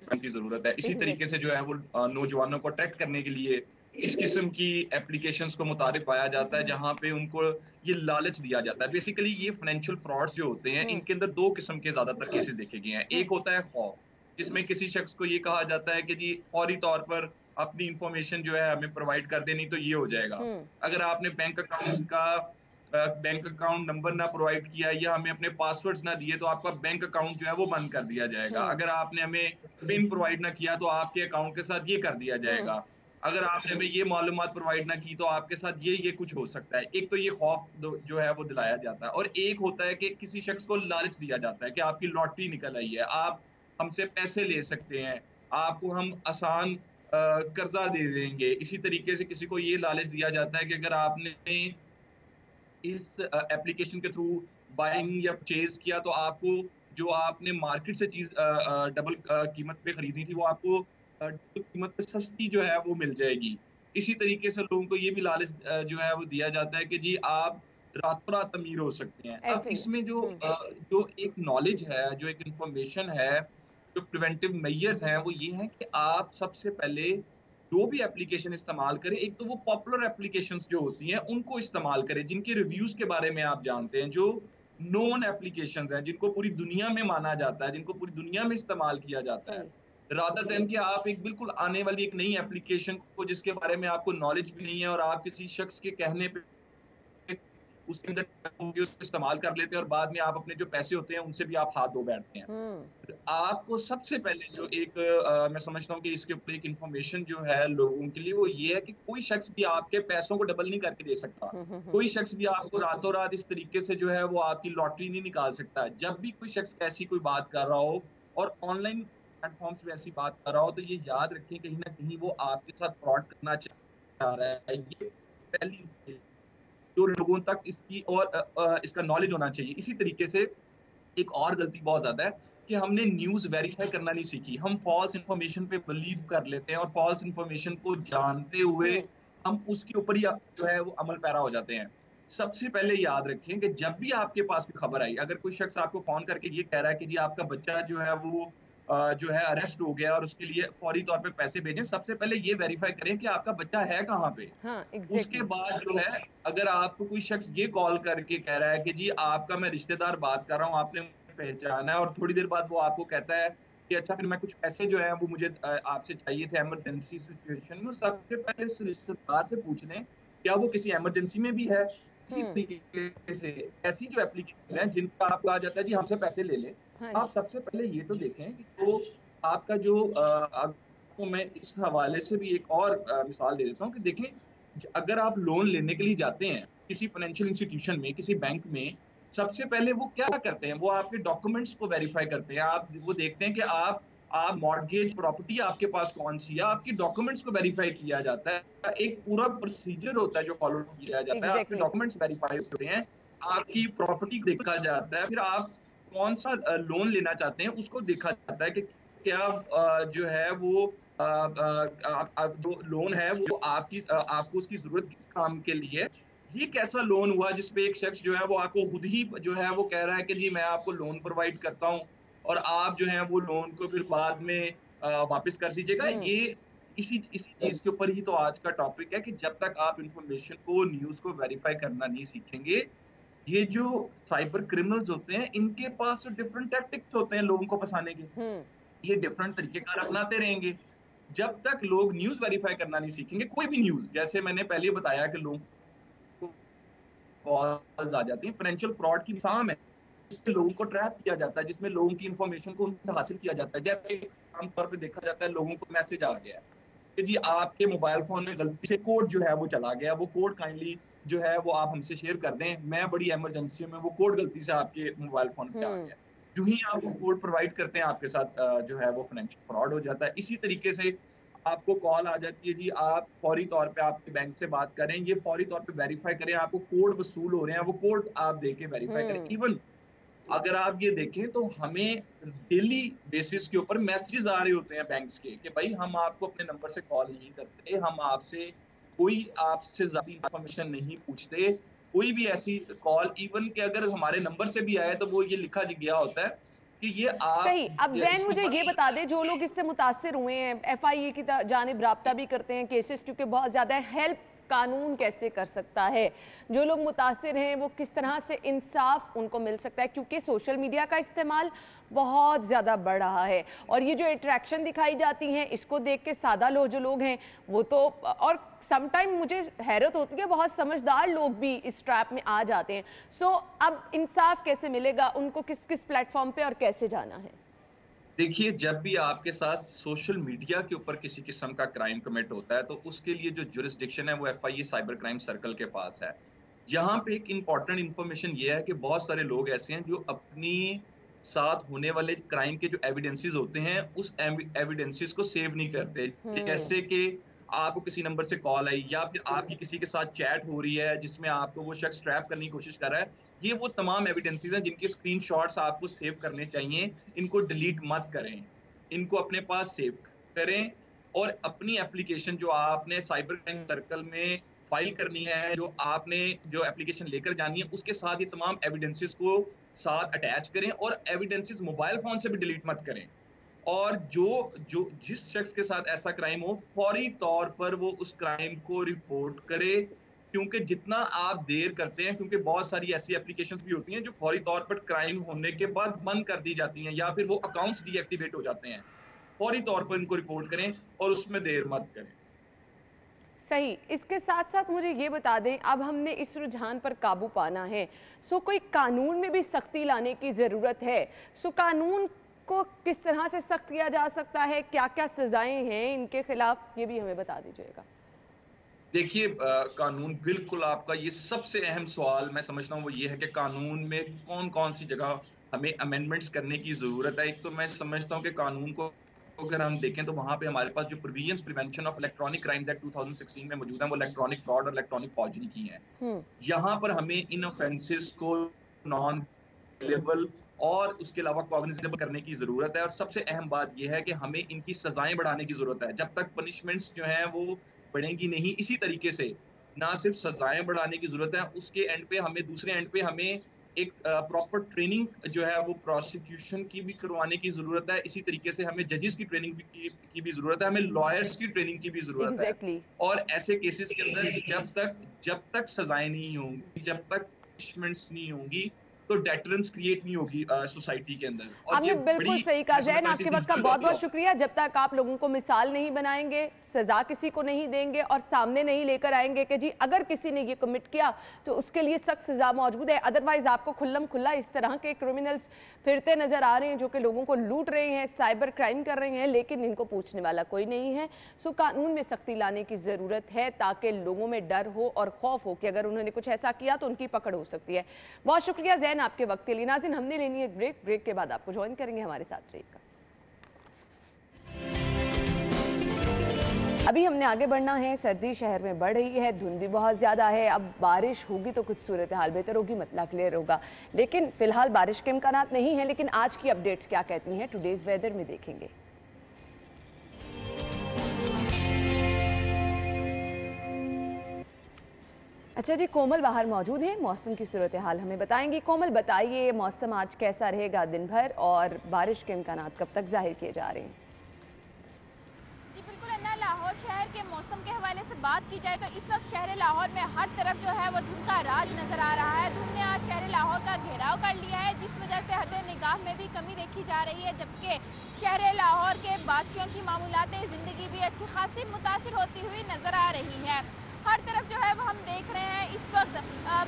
Speaker 5: की जरूरत है। इसी तरीके से जो है वो नौजवानों को अट्रैक्ट करने के लिए इस किस्म की एप्लीकेशंस को मुतारिफ पाया जाता है जहां पे उनको ये लालच दिया जाता है। बेसिकली ये फाइनेंशियल फ्रॉड्स जो होते हैं, इनके अंदर दो किस्म के ज्यादातर केसेस देखे गए हैं। एक होता है खौफ, जिसमें किसी शख्स को ये कहा जाता है कि जी फौरी तौर पर अपनी इंफॉर्मेशन जो है हमें प्रोवाइड कर देनी तो ये हो जाएगा। अगर आपने बैंक अकाउंट नंबर ना प्रोवाइड किया या हमें अपने पासवर्ड्स ना दिए तो आपका बैंक अकाउंट जो है वो बंद कर दिया जाएगा। अगर आपने हमें पिन प्रोवाइड ना किया तो आपके अकाउंट के साथ ये कर दिया जाएगा। अगर आपने हमें ये मालूमात प्रोवाइड ना की तो आपके साथ ये कुछ हो सकता है। एक तो ये खौफ जो है वो दिलाया जाता है, और एक होता है कि किसी शख्स को लालच दिया जाता है कि आपकी लॉटरी निकल आई है, आप हमसे पैसे ले सकते हैं, आपको हम आसान कर्जा दे देंगे। इसी तरीके से किसी को ये लालच दिया जाता है कि अगर आपने इस एप्लीकेशन के थ्रू बाइंग या परचेज किया तो आपको जो आपने मार्केट से चीज डबल कीमत पे खरीदनी थी वो आपको कीमत पे सस्ती जो है वो मिल जाएगी। इसी तरीके से लोगों को ये भी लालच जो है वो दिया जाता है कि जी आप रातों रात अमीर हो सकते हैं। अब
Speaker 1: ऐसे ही।
Speaker 5: इसमें जो एक नॉलेज है, जो एक इंफॉर्मेशन है, जो प्रिवेंटिव मेजर्स हैं, वो ये हैं कि आप सबसे पहले जो भी एप्लीकेशन इस्तेमाल करें, एक तो वो पॉपुलर एप्लीकेशंस जो होती हैं उनको इस्तेमाल करें, जिनके रिव्यूज के बारे में आप जानते हैं, जो नोन एप्लीकेशंस हैं, जिनको पूरी दुनिया में माना जाता है, जिनको पूरी दुनिया में इस्तेमाल किया जाता है,
Speaker 1: सही।
Speaker 5: रादर देन कि आप एक बिल्कुल आने वाली एक नई एप्लीकेशन को जिसके बारे में आपको नॉलेज भी नहीं है और आप किसी शख्स के कहने पे उसके अंदर उसको इस्तेमाल कर लेते हैं और बाद में आप अपने जो पैसे होते हैं उनसे भी आप हाथ धो बैठते हैं। आपको सबसे पहले जो एक मैं समझता हूँ कि इसके ऊपर एक इंफॉर्मेशन जो है लोगों के लिए, वो ये है कि कोई शख्स भी आपके पैसों को डबल नहीं करके दे सकता। कोई शख्स भी आपको रातों रात इस तरीके से जो है वो आपकी लॉटरी नहीं निकाल सकता। जब भी कोई शख्स ऐसी कोई बात कर रहा हो और ऑनलाइन प्लेटफॉर्म्स पे ऐसी बात कर रहा हो, तो ये याद रखें कहीं ना कहीं वो आपके साथ फ्रॉड करना चाह रहा है। ये पहली जो लोगों तक इसकी और इसका नॉलेज होना चाहिए। इसी तरीके से एक और गलती बहुत ज्यादा है कि हमने न्यूज वेरीफाई करना नहीं सीखी। हम फॉल्स इंफॉर्मेशन पे बिलीव कर लेते हैं और फॉल्स इंफॉर्मेशन को जानते हुए हम उसके ऊपर ही जो है वो अमल पैरा हो जाते हैं। सबसे पहले याद रखें कि जब भी आपके पास कोई खबर आई, अगर कोई शख्स आपको फोन करके ये कह रहा है कि जी आपका बच्चा जो है वो जो है अरेस्ट हो गया और उसके लिए फौरी तौर पे पैसे भेजें, सबसे पहले ये वेरीफाई करें कि आपका बच्चा है कहाँ पे।
Speaker 1: हाँ,
Speaker 5: उसके
Speaker 1: एग्जैक्टली।
Speaker 5: बाद जो है अगर आपको कोई शख्स ये कॉल करके कह रहा है कि जी आपका मैं रिश्तेदार बात कर रहा हूँ, आपने मुझे पहचाना है, और थोड़ी देर बाद वो आपको कहता है कि अच्छा फिर मैं कुछ पैसे जो है वो मुझे आपसे चाहिए थे इमरजेंसी सिचुएशन में, सबसे पहले उस रिश्तेदार से पूछ लें क्या वो किसी इमरजेंसी में भी है। इसी तरीके से ऐसी जो एप्लीकेशन है जिनका आपको आ जाता है जी हमसे पैसे ले ले,
Speaker 1: हाँ
Speaker 5: आप
Speaker 1: जी।
Speaker 5: सबसे पहले ये तो देखें कि जो आपका जो आपको मैं इस हवाले से भी एक और मिसाल दे देता हूँ कि देखें अगर आप लोन लेने के लिए जाते हैं किसी फाइनेंशियल इंस्टीट्यूशन में, किसी बैंक में, सबसे पहले वो क्या करते हैं, वो आपके डॉक्यूमेंट्स को वेरीफाई करते हैं। आप वो देखते हैं कि आप मॉर्गेज प्रॉपर्टी आपके पास कौन सी है, आपकी डॉक्यूमेंट्स को वेरीफाई किया जाता है। एक पूरा प्रोसीजर होता है जो फॉलो किया जाता है। आपके
Speaker 1: एग्जैक्टली।
Speaker 5: डॉक्यूमेंट्स वेरीफाई होते हैं, आपकी प्रॉपर्टी देखा जाता है, फिर आप कौन सा लोन लेना चाहते हैं उसको देखा जाता है कि क्या जो है वो जो लोन है वो आपको उसकी जरूरत किस काम के लिए, ये कैसा लोन हुआ जिसपे एक शख्स जो है वो आपको खुद ही जो है वो कह रहा है कि जी मैं आपको लोन प्रोवाइड करता हूँ और आप जो है वो लोन को फिर बाद में वापस कर दीजिएगा। ये इसी इसी चीज के ऊपर ही तो आज का टॉपिक है कि जब तक आप इंफॉर्मेशन को, न्यूज को वेरीफाई करना नहीं सीखेंगे, ये जो साइबर क्रिमिनल्स होते हैं इनके पास तो डिफरेंट टैक्टिक्स होते हैं लोगों को फंसाने के। ये डिफरेंट तरीकेकार अपनाते रहेंगे। जब तक लोग न्यूज वेरीफाई करना नहीं सीखेंगे, कोई भी न्यूज, जैसे मैंने पहले बताया कि लोगों को कॉल्स आ जाती हैं, फाइनेंशियल फ्रॉड की मिसाल है, जिसमें लोगों को ट्रैप किया जाता है, जिसमें लोगों की इंफॉर्मेशन को उनसे हासिल किया जाता है। जैसे आमतौर पर देखा जाता है लोगों को मैसेज आ गया है कि जी आपके मोबाइल फोन में गलती से कोड जो है वो चला गया, वो कोड काइंडली जो है वो आप हमसे शेयर कर दें, मैं बड़ी इमरजेंसी में, वो कोड गलती से आपके मोबाइल फोन पे आ गया। जो ही आप वो कोड प्रोवाइड करते हैं आपके साथ जो है वो फाइनेंशियल फ्रॉड हो जाता है। इसी तरीके से आपको कॉल आ जाती है, जी आप फौरी तौर पे आपके बैंक से बात करें, ये फौरी तौर पे वेरीफाई करें, आपको कोड वसूल हो रहे हैं, वो कोड आप देके वेरीफाई करें। इवन अगर आप ये देखें तो हमें डेली बेसिस के ऊपर मैसेजेस आ रहे होते हैं बैंक्स के कि भाई हम आपको अपने नंबर से कॉल नहीं करते, हम आपसे ज्यादा इंफॉर्मेशन नहीं पूछते। कोई भी ऐसी कॉल इवन कि अगर हमारे नंबर से भी आए तो वो ये लिखा गया होता है कि ये आप
Speaker 1: सही। अब जैन मुझे ये बता
Speaker 5: दे
Speaker 1: दे, जो लोग इससे मुतासिर हुए हैं, एफआईए की जानिब राब्ता भी करते हैं केसेस, क्योंकि बहुत ज्यादा हेल्प कानून कैसे कर सकता है, जो लोग मुतासिर हैं वो किस तरह से इंसाफ उनको मिल सकता है, क्योंकि सोशल मीडिया का इस्तेमाल बहुत ज़्यादा बढ़ रहा है और ये जो अट्रैक्शन दिखाई जाती हैं इसको देख के सादा लोग हैं वो तो, और समटाइम मुझे हैरत होती है बहुत समझदार लोग भी इस ट्रैप में आ जाते हैं। सो अब इंसाफ कैसे मिलेगा उनको, किस किस प्लेटफॉर्म पे और कैसे जाना है?
Speaker 5: देखिए, जब भी आपके साथ सोशल मीडिया के ऊपर किसी किस्म का क्राइम कमिट होता है तो उसके लिए जो जुरिस्डिक्शन है वो एफआईए साइबर क्राइम सर्कल के पास है। यहाँ पे एक इंपॉर्टेंट इंफॉर्मेशन ये है कि बहुत सारे लोग ऐसे हैं जो अपनी साथ होने वाले क्राइम के जो एविडेंसेस होते हैं उस एविडेंसेस को सेव नहीं करते। जैसे कि आपको किसी नंबर से कॉल आई या फिर आपकी किसी के साथ चैट हो रही है जिसमें आपको वो शख्स ट्रैप करने की कोशिश कर रहा है, ये वो तमाम एविडेंसेस हैं जिनके स्क्रीनशॉट्स आपको सेव करने चाहिए। इनको डिलीट मत करें, इनको अपने पास सेव करें और अपनी एप्लीकेशन जो आपने साइबर क्राइम सर्कल में फाइल करनी है, जो आपने जो एप्लीकेशन लेकर जानी है, उसके साथ ये तमाम एविडेंसेस को साथ अटैच करें और एविडेंसेस मोबाइल फोन से भी डिलीट मत करें। और जो जिस शख्स के साथ ऐसा क्राइम हो, फौरी तौर पर वो उस क्राइम को रिपोर्ट करे, क्योंकि जितना आप देर करते हैं, क्योंकि बहुत सारी ऐसी एप्लीकेशंस भी होती हैं जो फौरी तौर पर क्राइम होने के बाद बंद कर दी जाती हैं या फिर वो अकाउंट्स डीएक्टिवेट हो जाते हैं। फौरी तौर पर इनको रिपोर्ट करें और उसमें देर मत करें।
Speaker 1: सही। इसके साथ साथ मुझे ये बता दें, अब हमने इस रुझान पर काबू पाना है, सो कोई कानून में भी सख्ती लाने की जरूरत है। सो कानून को किस तरह से सख्त किया जा सकता है, क्या क्या सजाएं हैं इनके खिलाफ, ये भी हमें बता दीजिएगा।
Speaker 5: देखिए, कानून बिल्कुल आपका ये सबसे अहम सवाल मैं समझता हूँ वो ये है कि कानून में कौन कौन सी जगह हमें अमेंडमेंट्स करने की जरूरत है। एक तो मैं समझता हूँ कि कानून को अगर हम देखें तो वहां पे हमारे पास जो provisions prevention of electronic crimes act 2016 में मौजूद है, वो इलेक्ट्रॉनिक फ्रॉड और इलेक्ट्रॉनिक फॉर्जरी की हैं। यहाँ पर हमें इन ऑफेंसेस को नॉन लेवल और उसके अलावा कॉग्निजेबल करने की जरूरत है। और सबसे अहम बात यह है कि हमें इनकी सजाएं बढ़ाने की जरूरत है। जब तक पनिशमेंट्स जो हैं वो बढ़ेंगी नहीं, इसी तरीके से ना सिर्फ सजाएं बढ़ाने की जरूरत है, उसके एंड पे हमें, दूसरे एंड पे हमें एक प्रॉपर ट्रेनिंग जो है वो प्रोसिक्यूशन की भी करवाने की जरूरत है। इसी तरीके से हमें जजेस की ट्रेनिंग की भी जरूरत है, हमें लॉयर्स की ट्रेनिंग की भी जरूरत है। और ऐसे केसेस के अंदर जब तक सजाएं नहीं होंगी, जब तक पनिशमेंट्स नहीं होंगी, तो डेटरेंस क्रिएट नहीं होगी सोसाइटी के अंदर। और
Speaker 1: आपने बिल्कुल सही कहा जैन, आपके वक्त का बहुत बहुत शुक्रिया। जब तक आप लोगों को मिसाल नहीं बनाएंगे, सजा किसी को नहीं देंगे और सामने नहीं लेकर आएंगे कि जी अगर किसी ने ये कमिट किया तो उसके लिए सख्त सजा मौजूद है, अदरवाइज आपको खुल्लम खुल्ला इस तरह के क्रिमिनल्स फिरते नजर आ रहे हैं जो कि लोगों को लूट रहे हैं, साइबर क्राइम कर रहे हैं, लेकिन इनको पूछने वाला कोई नहीं है। सो कानून में सख्ती लाने की जरूरत है ताकि लोगों में डर हो और खौफ हो कि अगर उन्होंने कुछ ऐसा किया तो उनकी पकड़ हो सकती है। बहुत शुक्रिया जैन आपके वक्त के लिए। नाज़रीन, हमने लेनी है ब्रेक के बाद आपको ज्वाइन करेंगे हमारे साथ रहिएगा। अभी हमने आगे बढ़ना है। सर्दी शहर में बढ़ रही है, धुंध भी बहुत ज़्यादा है। अब बारिश होगी तो कुछ सूरत हाल बेहतर होगी, मसला क्लियर होगा, लेकिन फिलहाल बारिश के इम्कानात नहीं है। लेकिन आज की अपडेट्स क्या कहती हैं टुडेज वेदर में देखेंगे। अच्छा जी, कोमल बाहर मौजूद है, मौसम की सूरत हाल हमें बताएंगी। कोमल, बताइए मौसम आज कैसा रहेगा दिन भर और बारिश के इम्कानात कब तक जाहिर किए जा रहे हैं?
Speaker 6: जी बिल्कुल अन्ना, लाहौर शहर के मौसम के हवाले से बात की जाए तो इस वक्त शहर लाहौर में हर तरफ जो है वो धुंध का राज नजर आ रहा है। धुंध ने आज शहर लाहौर का घेराव कर लिया है, जिस वजह से हद निगाह में भी कमी देखी जा रही है, जबकि शहर लाहौर के वासियों की मामूलात ज़िंदगी भी अच्छी खासी मुतासिर होती हुई नजर आ रही है। हर तरफ जो है वो हम देख रहे हैं इस वक्त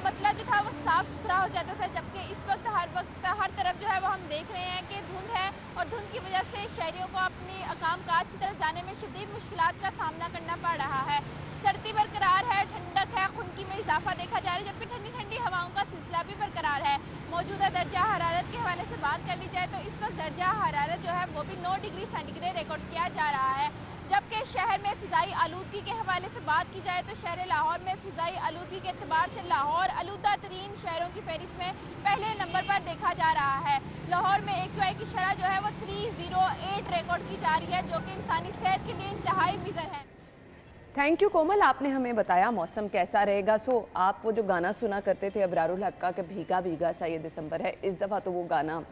Speaker 6: मतलब जो था वो साफ़ सुथरा हो जाता था, जबकि इस वक्त हर तरफ जो है वो हम देख रहे हैं कि धुंध है और धुंध की वजह से शहरियों को अपनी काम काज की तरफ जाने में शदीद मुश्किलात का सामना करना पड़ रहा है। सर्दी बरकरार है, ठंडक है, खुनकी में इजाफा देखा जा रहा है, जबकि ठंडी ठंडी हवाओं का सिलसिला भी बरकरार है। मौजूदा दर्जा हरारत के हवाले से बात कर ली जाए तो इस वक्त दर्जा हरारत जो है वो भी 9 डिग्री सेंटीग्रेड रिकॉर्ड किया जा रहा है। जबकि शहर में फ़िज़ाई आलूदगी के हवाले से बात की जाए तो शहर लाहौर में फ़िज़ाई आलूदगी के एतबार से लाहौर आलूदा तरीन शहरों की फहरिस्त में पहले नंबर पर देखा जा रहा है। लाहौर में AQI की शरह जो है वो 308 रिकॉर्ड की जा रही है, जो कि इंसानी सेहत के लिए इंतहाई मिज़र है।
Speaker 1: थैंक यू कोमल, आपने हमें बताया मौसम कैसा रहेगा। सो आप वो जो गाना सुना करते थे अबरारुल हक का कि भीगा भीगा सा ये दिसंबर है, इस दफ़ा तो वो गाना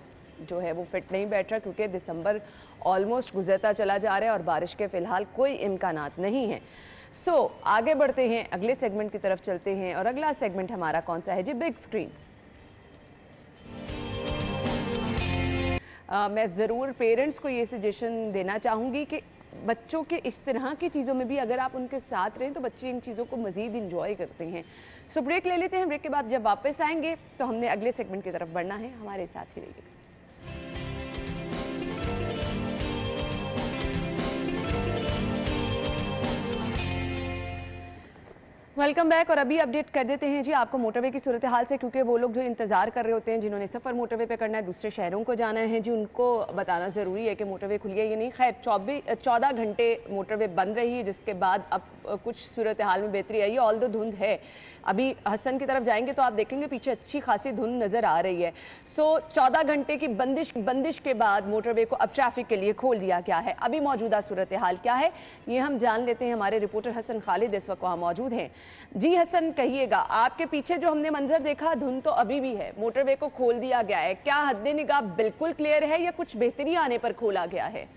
Speaker 1: जो है वो फिट नहीं बैठ रहा, क्योंकि दिसंबर ऑलमोस्ट गुजरता चला जा रहा है और बारिश के फिलहाल कोई इम्कानात नहीं है। सो आगे बढ़ते हैं, अगले सेगमेंट की तरफ चलते हैं और अगला सेगमेंट हमारा कौन सा है जी? Big screen. मैं ज़रूर पेरेंट्स को ये सजेशन देना चाहूँगी कि बच्चों के इस तरह की चीज़ों में भी अगर आप उनके साथ रहें तो बच्चे इन चीज़ों को मज़ीद इंजॉय करते हैं। सो ब्रेक ले लेते हैं, ब्रेक के बाद जब वापस आएंगे तो हमने अगले सेगमेंट की तरफ बढ़ना है, हमारे साथ ही रहिएगा। Welcome back. और अभी अपडेट कर देते हैं जी आपको मोटरवे की सूरत हाल से, क्योंकि वो लोग जो इंतजार कर रहे होते हैं, जिन्होंने सफ़र मोटरवे पे करना है, दूसरे शहरों को जाना है जी, उनको बताना ज़रूरी है कि मोटरवे खुली है या नहीं। खैर 14 घंटे मोटरवे बंद रही है, जिसके बाद अब कुछ सूरत हाल में बेहतरी आई है। ऑल्दो धुंध है, अभी हसन की तरफ जाएंगे तो आप देखेंगे पीछे अच्छी खासी धुंध नज़र आ रही है। सो 14 घंटे की बंदिश के बाद मोटरवे को अब ट्रैफिक के लिए खोल दिया गया है। अभी मौजूदा सूरत हाल क्या है ये हम जान लेते हैं। हमारे रिपोर्टर हसन खालिद इस वक्त वहाँ मौजूद हैं। जी हसन, कहिएगा, आपके पीछे जो हमने मंजर देखा, धुंध तो अभी भी है, मोटरवे को खोल दिया गया है, क्या हद्दे निगाह बिल्कुल क्लियर है या कुछ बेहतरी आने पर खोला गया है?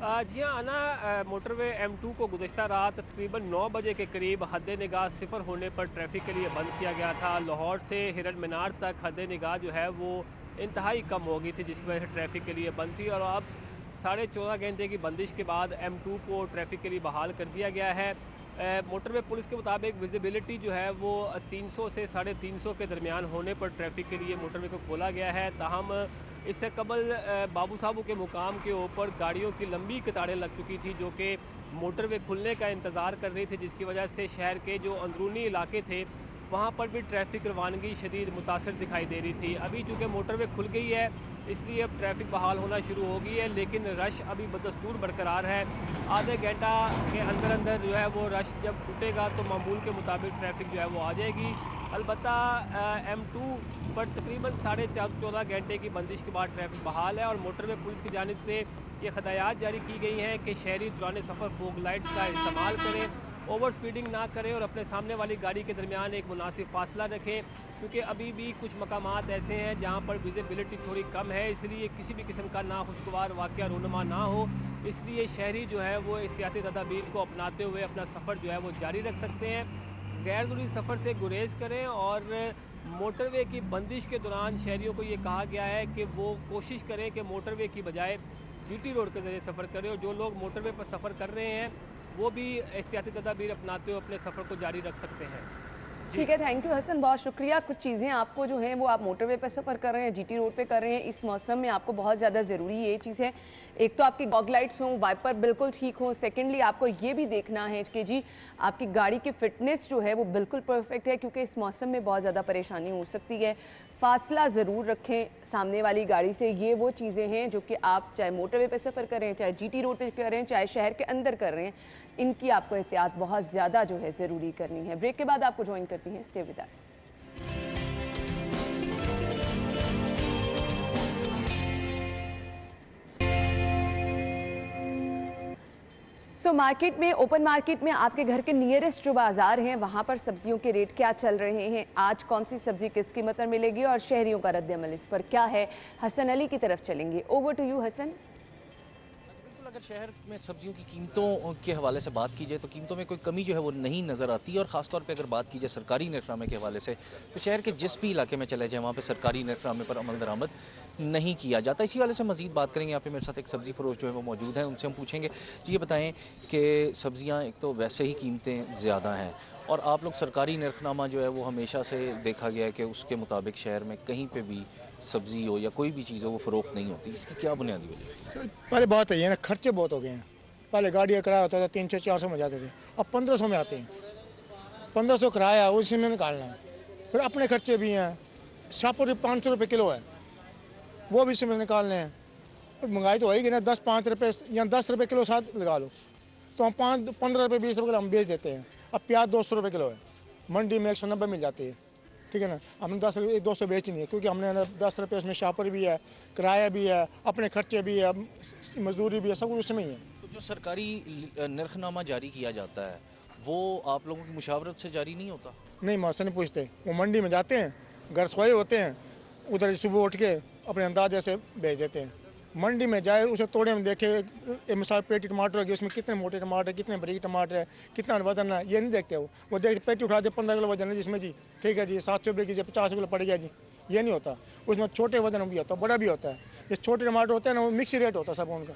Speaker 7: जी हाँ आना, मोटरवे M2 को गुज़श्ता रात तकरीबन 9 बजे के करीब हद निगाह सिफर होने पर ट्रैफिक के लिए बंद किया गया था। लाहौर से हिरन मीनार तक हद निगाह जो है वो इंतहाई कम हो गई थी, जिसकी वजह से ट्रैफिक के लिए बंद थी। और अब 14.5 घंटे की बंदिश के बाद M2 को ट्रैफिक के लिए बहाल कर दिया गया है। मोटरवे पुलिस के मुताबिक विजिबिलिटी जो है वो 300 से 350 के दरमियान होने पर ट्रैफिक के लिए मोटरवे को खोला गया है। ताहम इससे कबल बाबू साहबू के मुकाम के ऊपर गाड़ियों की लंबी कतारें लग चुकी थी जो कि मोटरवे खुलने का इंतज़ार कर रही थी, जिसकी वजह से शहर के जो अंदरूनी इलाके थे वहाँ पर भी ट्रैफिक रवानगी शदीद मुतासर दिखाई दे रही थी। अभी चूँकि मोटरवे खुल गई है इसलिए अब ट्रैफिक बहाल होना शुरू हो गई है, लेकिन रश अभी बदस्तूर बरकरार है। आधे घंटा के अंदर अंदर जो है वो रश जब टूटेगा तो मामूल के मुताबिक ट्रैफिक जो है वो आ जाएगी। अलबत्ता M2 पर तकरीबन 14.5 घंटे की बंदिश के बाद ट्रैफिक बहाल है और मोटरवे पुलिस की जानिब से ये हदायत जारी की गई हैं कि शहरी दौरान सफ़र फोक लाइट्स का इस्तेमाल करें, ओवर स्पीडिंग ना करें और अपने सामने वाली गाड़ी के दरमियान एक मुनासिब फासला रखें, क्योंकि अभी भी कुछ मकामात ऐसे हैं जहाँ पर विजिबिलिटी थोड़ी कम है, इसलिए किसी भी किस्म का नाखुशगवार वाक़या रूनुमा ना हो। इसलिए शहरी जो है वो एहतियाती तदाबीर को अपनाते हुए अपना सफ़र जो है वो जारी रख सकते हैं, गैर ज़रूरी सफ़र से गुरेज करें। और मोटरवे की बंदिश के दौरान शहरियों को ये कहा गया है कि वो कोशिश करें कि मोटरवे की बजाय GT रोड के ज़रिए सफ़र करें और जो लोग मोटरवे पर सफ़र कर रहे हैं वो भी एहतियाती तदाबीर अपनाते हुए अपने सफ़र को जारी रख सकते हैं।
Speaker 1: ठीक है, थैंक यू हसन, बहुत शुक्रिया। कुछ चीज़ें आपको जो हैं वो आप मोटरवे पर सफ़र कर रहे हैं, GT रोड पे कर रहे हैं, इस मौसम में आपको बहुत ज़्यादा ज़रूरी ये चीज़ है, एक तो आपकी गॉग लाइट्स हों, वाइपर बिल्कुल ठीक हों, सेकेंडली आपको ये भी देखना है कि जी आपकी गाड़ी की फ़िटनेस जो है वो बिल्कुल परफेक्ट है, क्योंकि इस मौसम में बहुत ज़्यादा परेशानी हो सकती है। फासला ज़रूर रखें सामने वाली गाड़ी से। ये वो चीज़ें हैं जो कि आप चाहे मोटरवे पे सफ़र करें, चाहे GT रोड पे करें, चाहे शहर के अंदर कर रहे हैं, इनकी आपको एहतियात बहुत ज़्यादा जो है ज़रूरी करनी है। ब्रेक के बाद आपको ज्वाइन करती हैं, स्टे विद अस। मार्केट में, ओपन मार्केट में आपके घर के नियरेस्ट जो बाजार हैं वहां पर सब्जियों के रेट क्या चल रहे हैं, आज कौन सी सब्जी किस कीमत पर मिलेगी और शहरियों का रद्द-ए-अमल इस पर क्या है, हसन अली की तरफ चलेंगे। Over to you Hasan.
Speaker 8: अगर शहर में सब्जियों की कीमतों के हवाले से बात की जाए तो कीमतों में कोई कमी जो है वो नहीं नज़र आती और ख़ासतौर पे अगर बात की जाए सरकारी नेफनामे के हवाले से तो शहर के जिस भी इलाके में चले जाए वहाँ पे सरकारी नेफनामे पर अमल दरामद नहीं किया जाता। इसी वाले से मज़ीद बात करेंगे। यहाँ पे मेरे साथ एक सब्ज़ी फरोश जो है वो मौजूद हैं, उनसे हम पूछेंगे जी ये बताएँ कि सब्ज़ियाँ एक तो वैसे ही कीमतें ज़्यादा हैं और आप लोग सरकारी नरखनामा जो है वो हमेशा से देखा गया है कि उसके मुताबिक शहर में कहीं पे भी सब्ज़ी हो या कोई भी चीज़ हो वो फ़रोख्त नहीं होती, इसकी क्या बुनियादी वजह है?
Speaker 9: सर पहले बात है ना, खर्चे बहुत हो गए हैं। पहले गाड़ी का किराया होता था 300-400 में जाते थे, अब 1500 में आते हैं। 1500 किराया उसी में निकालना है, फिर अपने खर्चे भी हैं। शाहपुर 500 रुपये किलो है, वो भी इसमें निकालने हैं। महंगाई तो होएगी ना, 10-5 रुपये या 10 रुपये किलो साथ लगा लो तो हम 15 रुपये 20 रुपये हम बेच देते हैं। अब प्याज 200 रुपये किलो है, मंडी में 190 मिल जाती है, ठीक है ना। हमने 10 रुपये 200 बेचनी है क्योंकि हमने 10 रुपये उसमें शाहपुर भी है, किराया भी है, अपने खर्चे भी है, मजदूरी भी है, सब कुछ उसमें ही है।
Speaker 8: तो जो सरकारी नरखनामा जारी किया जाता है वो आप लोगों की मुशावरत से जारी नहीं होता? नहीं,
Speaker 9: मौसम नहीं पूछते, वो मंडी में जाते हैं, घर सोए होते हैं, उधर सुबह उठ के अपने अंदाजे से भेज देते हैं। मंडी में जाए उसे तोड़े में देखे, मिसाल पेटी टमाटर होगी उसमें कितने मोटे टमाटर, कितने बारीक टमाटर है, कितना वजन है, ये नहीं देखते। वो देखते पेटी उठा दे 15 किलो वजन है जिसमें जी, ठीक है जी 700 रुपये की 50 किलो पड़ गया जी, ये नहीं होता। उसमें छोटे वजन भी होता है, बड़ा भी होता है। ये छोटे टमाटर होते हैं ना वो मिक्स रेट होता है सब उनका,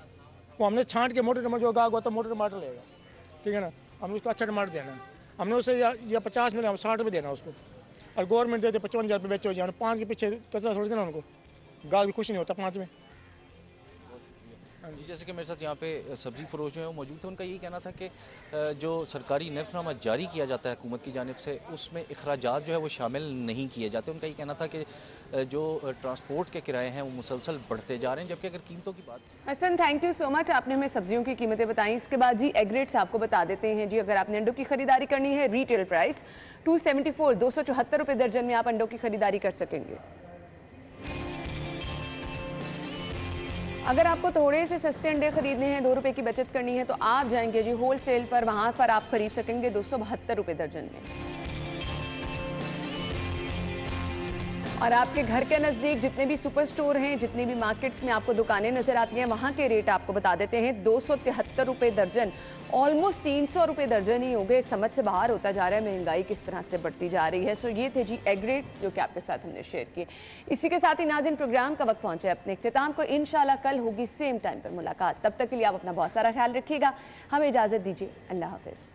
Speaker 9: वो हमने छांट के मोटे टमाटर जो गाग होता है मोटे टमाटर लेगा, ठीक है ना। हमने उसको अच्छा टमाटर देना है, हमने उसे या 50 में 60 रुपये देना उसको, और गवर्नमेंट देते 55,000 रुपये बेचो जाए, 5 के पीछे कचरा छोड़ देना उनको, गाग भी खुश नहीं होता 5 में।
Speaker 8: जी जैसे कि मेरे साथ यहाँ पे सब्ज़ी फरोश जो है वो मौजूद थे, उनका यही कहना था कि जो सरकारी नरखनामा जारी किया जाता है हुकूमत की जानिब से उसमें अखराजात जो है वो शामिल नहीं किए जाते। उनका ये कहना था कि जो ट्रांसपोर्ट के किराए हैं वो मुसलसल बढ़ते जा रहे हैं, जबकि अगर कीमतों की बात।
Speaker 1: Hasan thank you so much, आपने हमें सब्जियों की कीमतें बताई। इसके बाद जी एग रेट्स आपको बता देते हैं जी। अगर आपने अंडों की खरीदारी करनी है रिटेल प्राइस 274 274 रुपए दर्जन में आप अंडों की खरीदारी कर सकेंगे। अगर आपको थोड़े से सस्ते अंडे खरीदने हैं, 2 रुपए की बचत करनी है, तो आप जाएंगे जी होलसेल पर, वहां पर आप खरीद सकेंगे 272 रुपए दर्जन में। और आपके घर के नज़दीक जितने भी सुपर स्टोर हैं, जितने भी मार्केट्स में आपको दुकानें नजर आती हैं, वहां के रेट आपको बता देते हैं। 273 रुपए दर्जन, ऑलमोस्ट 300 रुपए दर्जन ही हो गए। समझ से बाहर होता जा रहा है महंगाई किस तरह से बढ़ती जा रही है। सो ये थे जी एग रेट जो कि आपके साथ हमने शेयर किए। इसी के साथ ही नाज़रीन प्रोग्राम का वक्त पहुंचे अपने इख्तिताम को। इंशाल्लाह कल होगी सेम टाइम पर मुलाकात। तब तक के लिए आप अपना बहुत सारा ख्याल रखिएगा। हमें इजाजत दीजिए। अल्लाह हाफिज।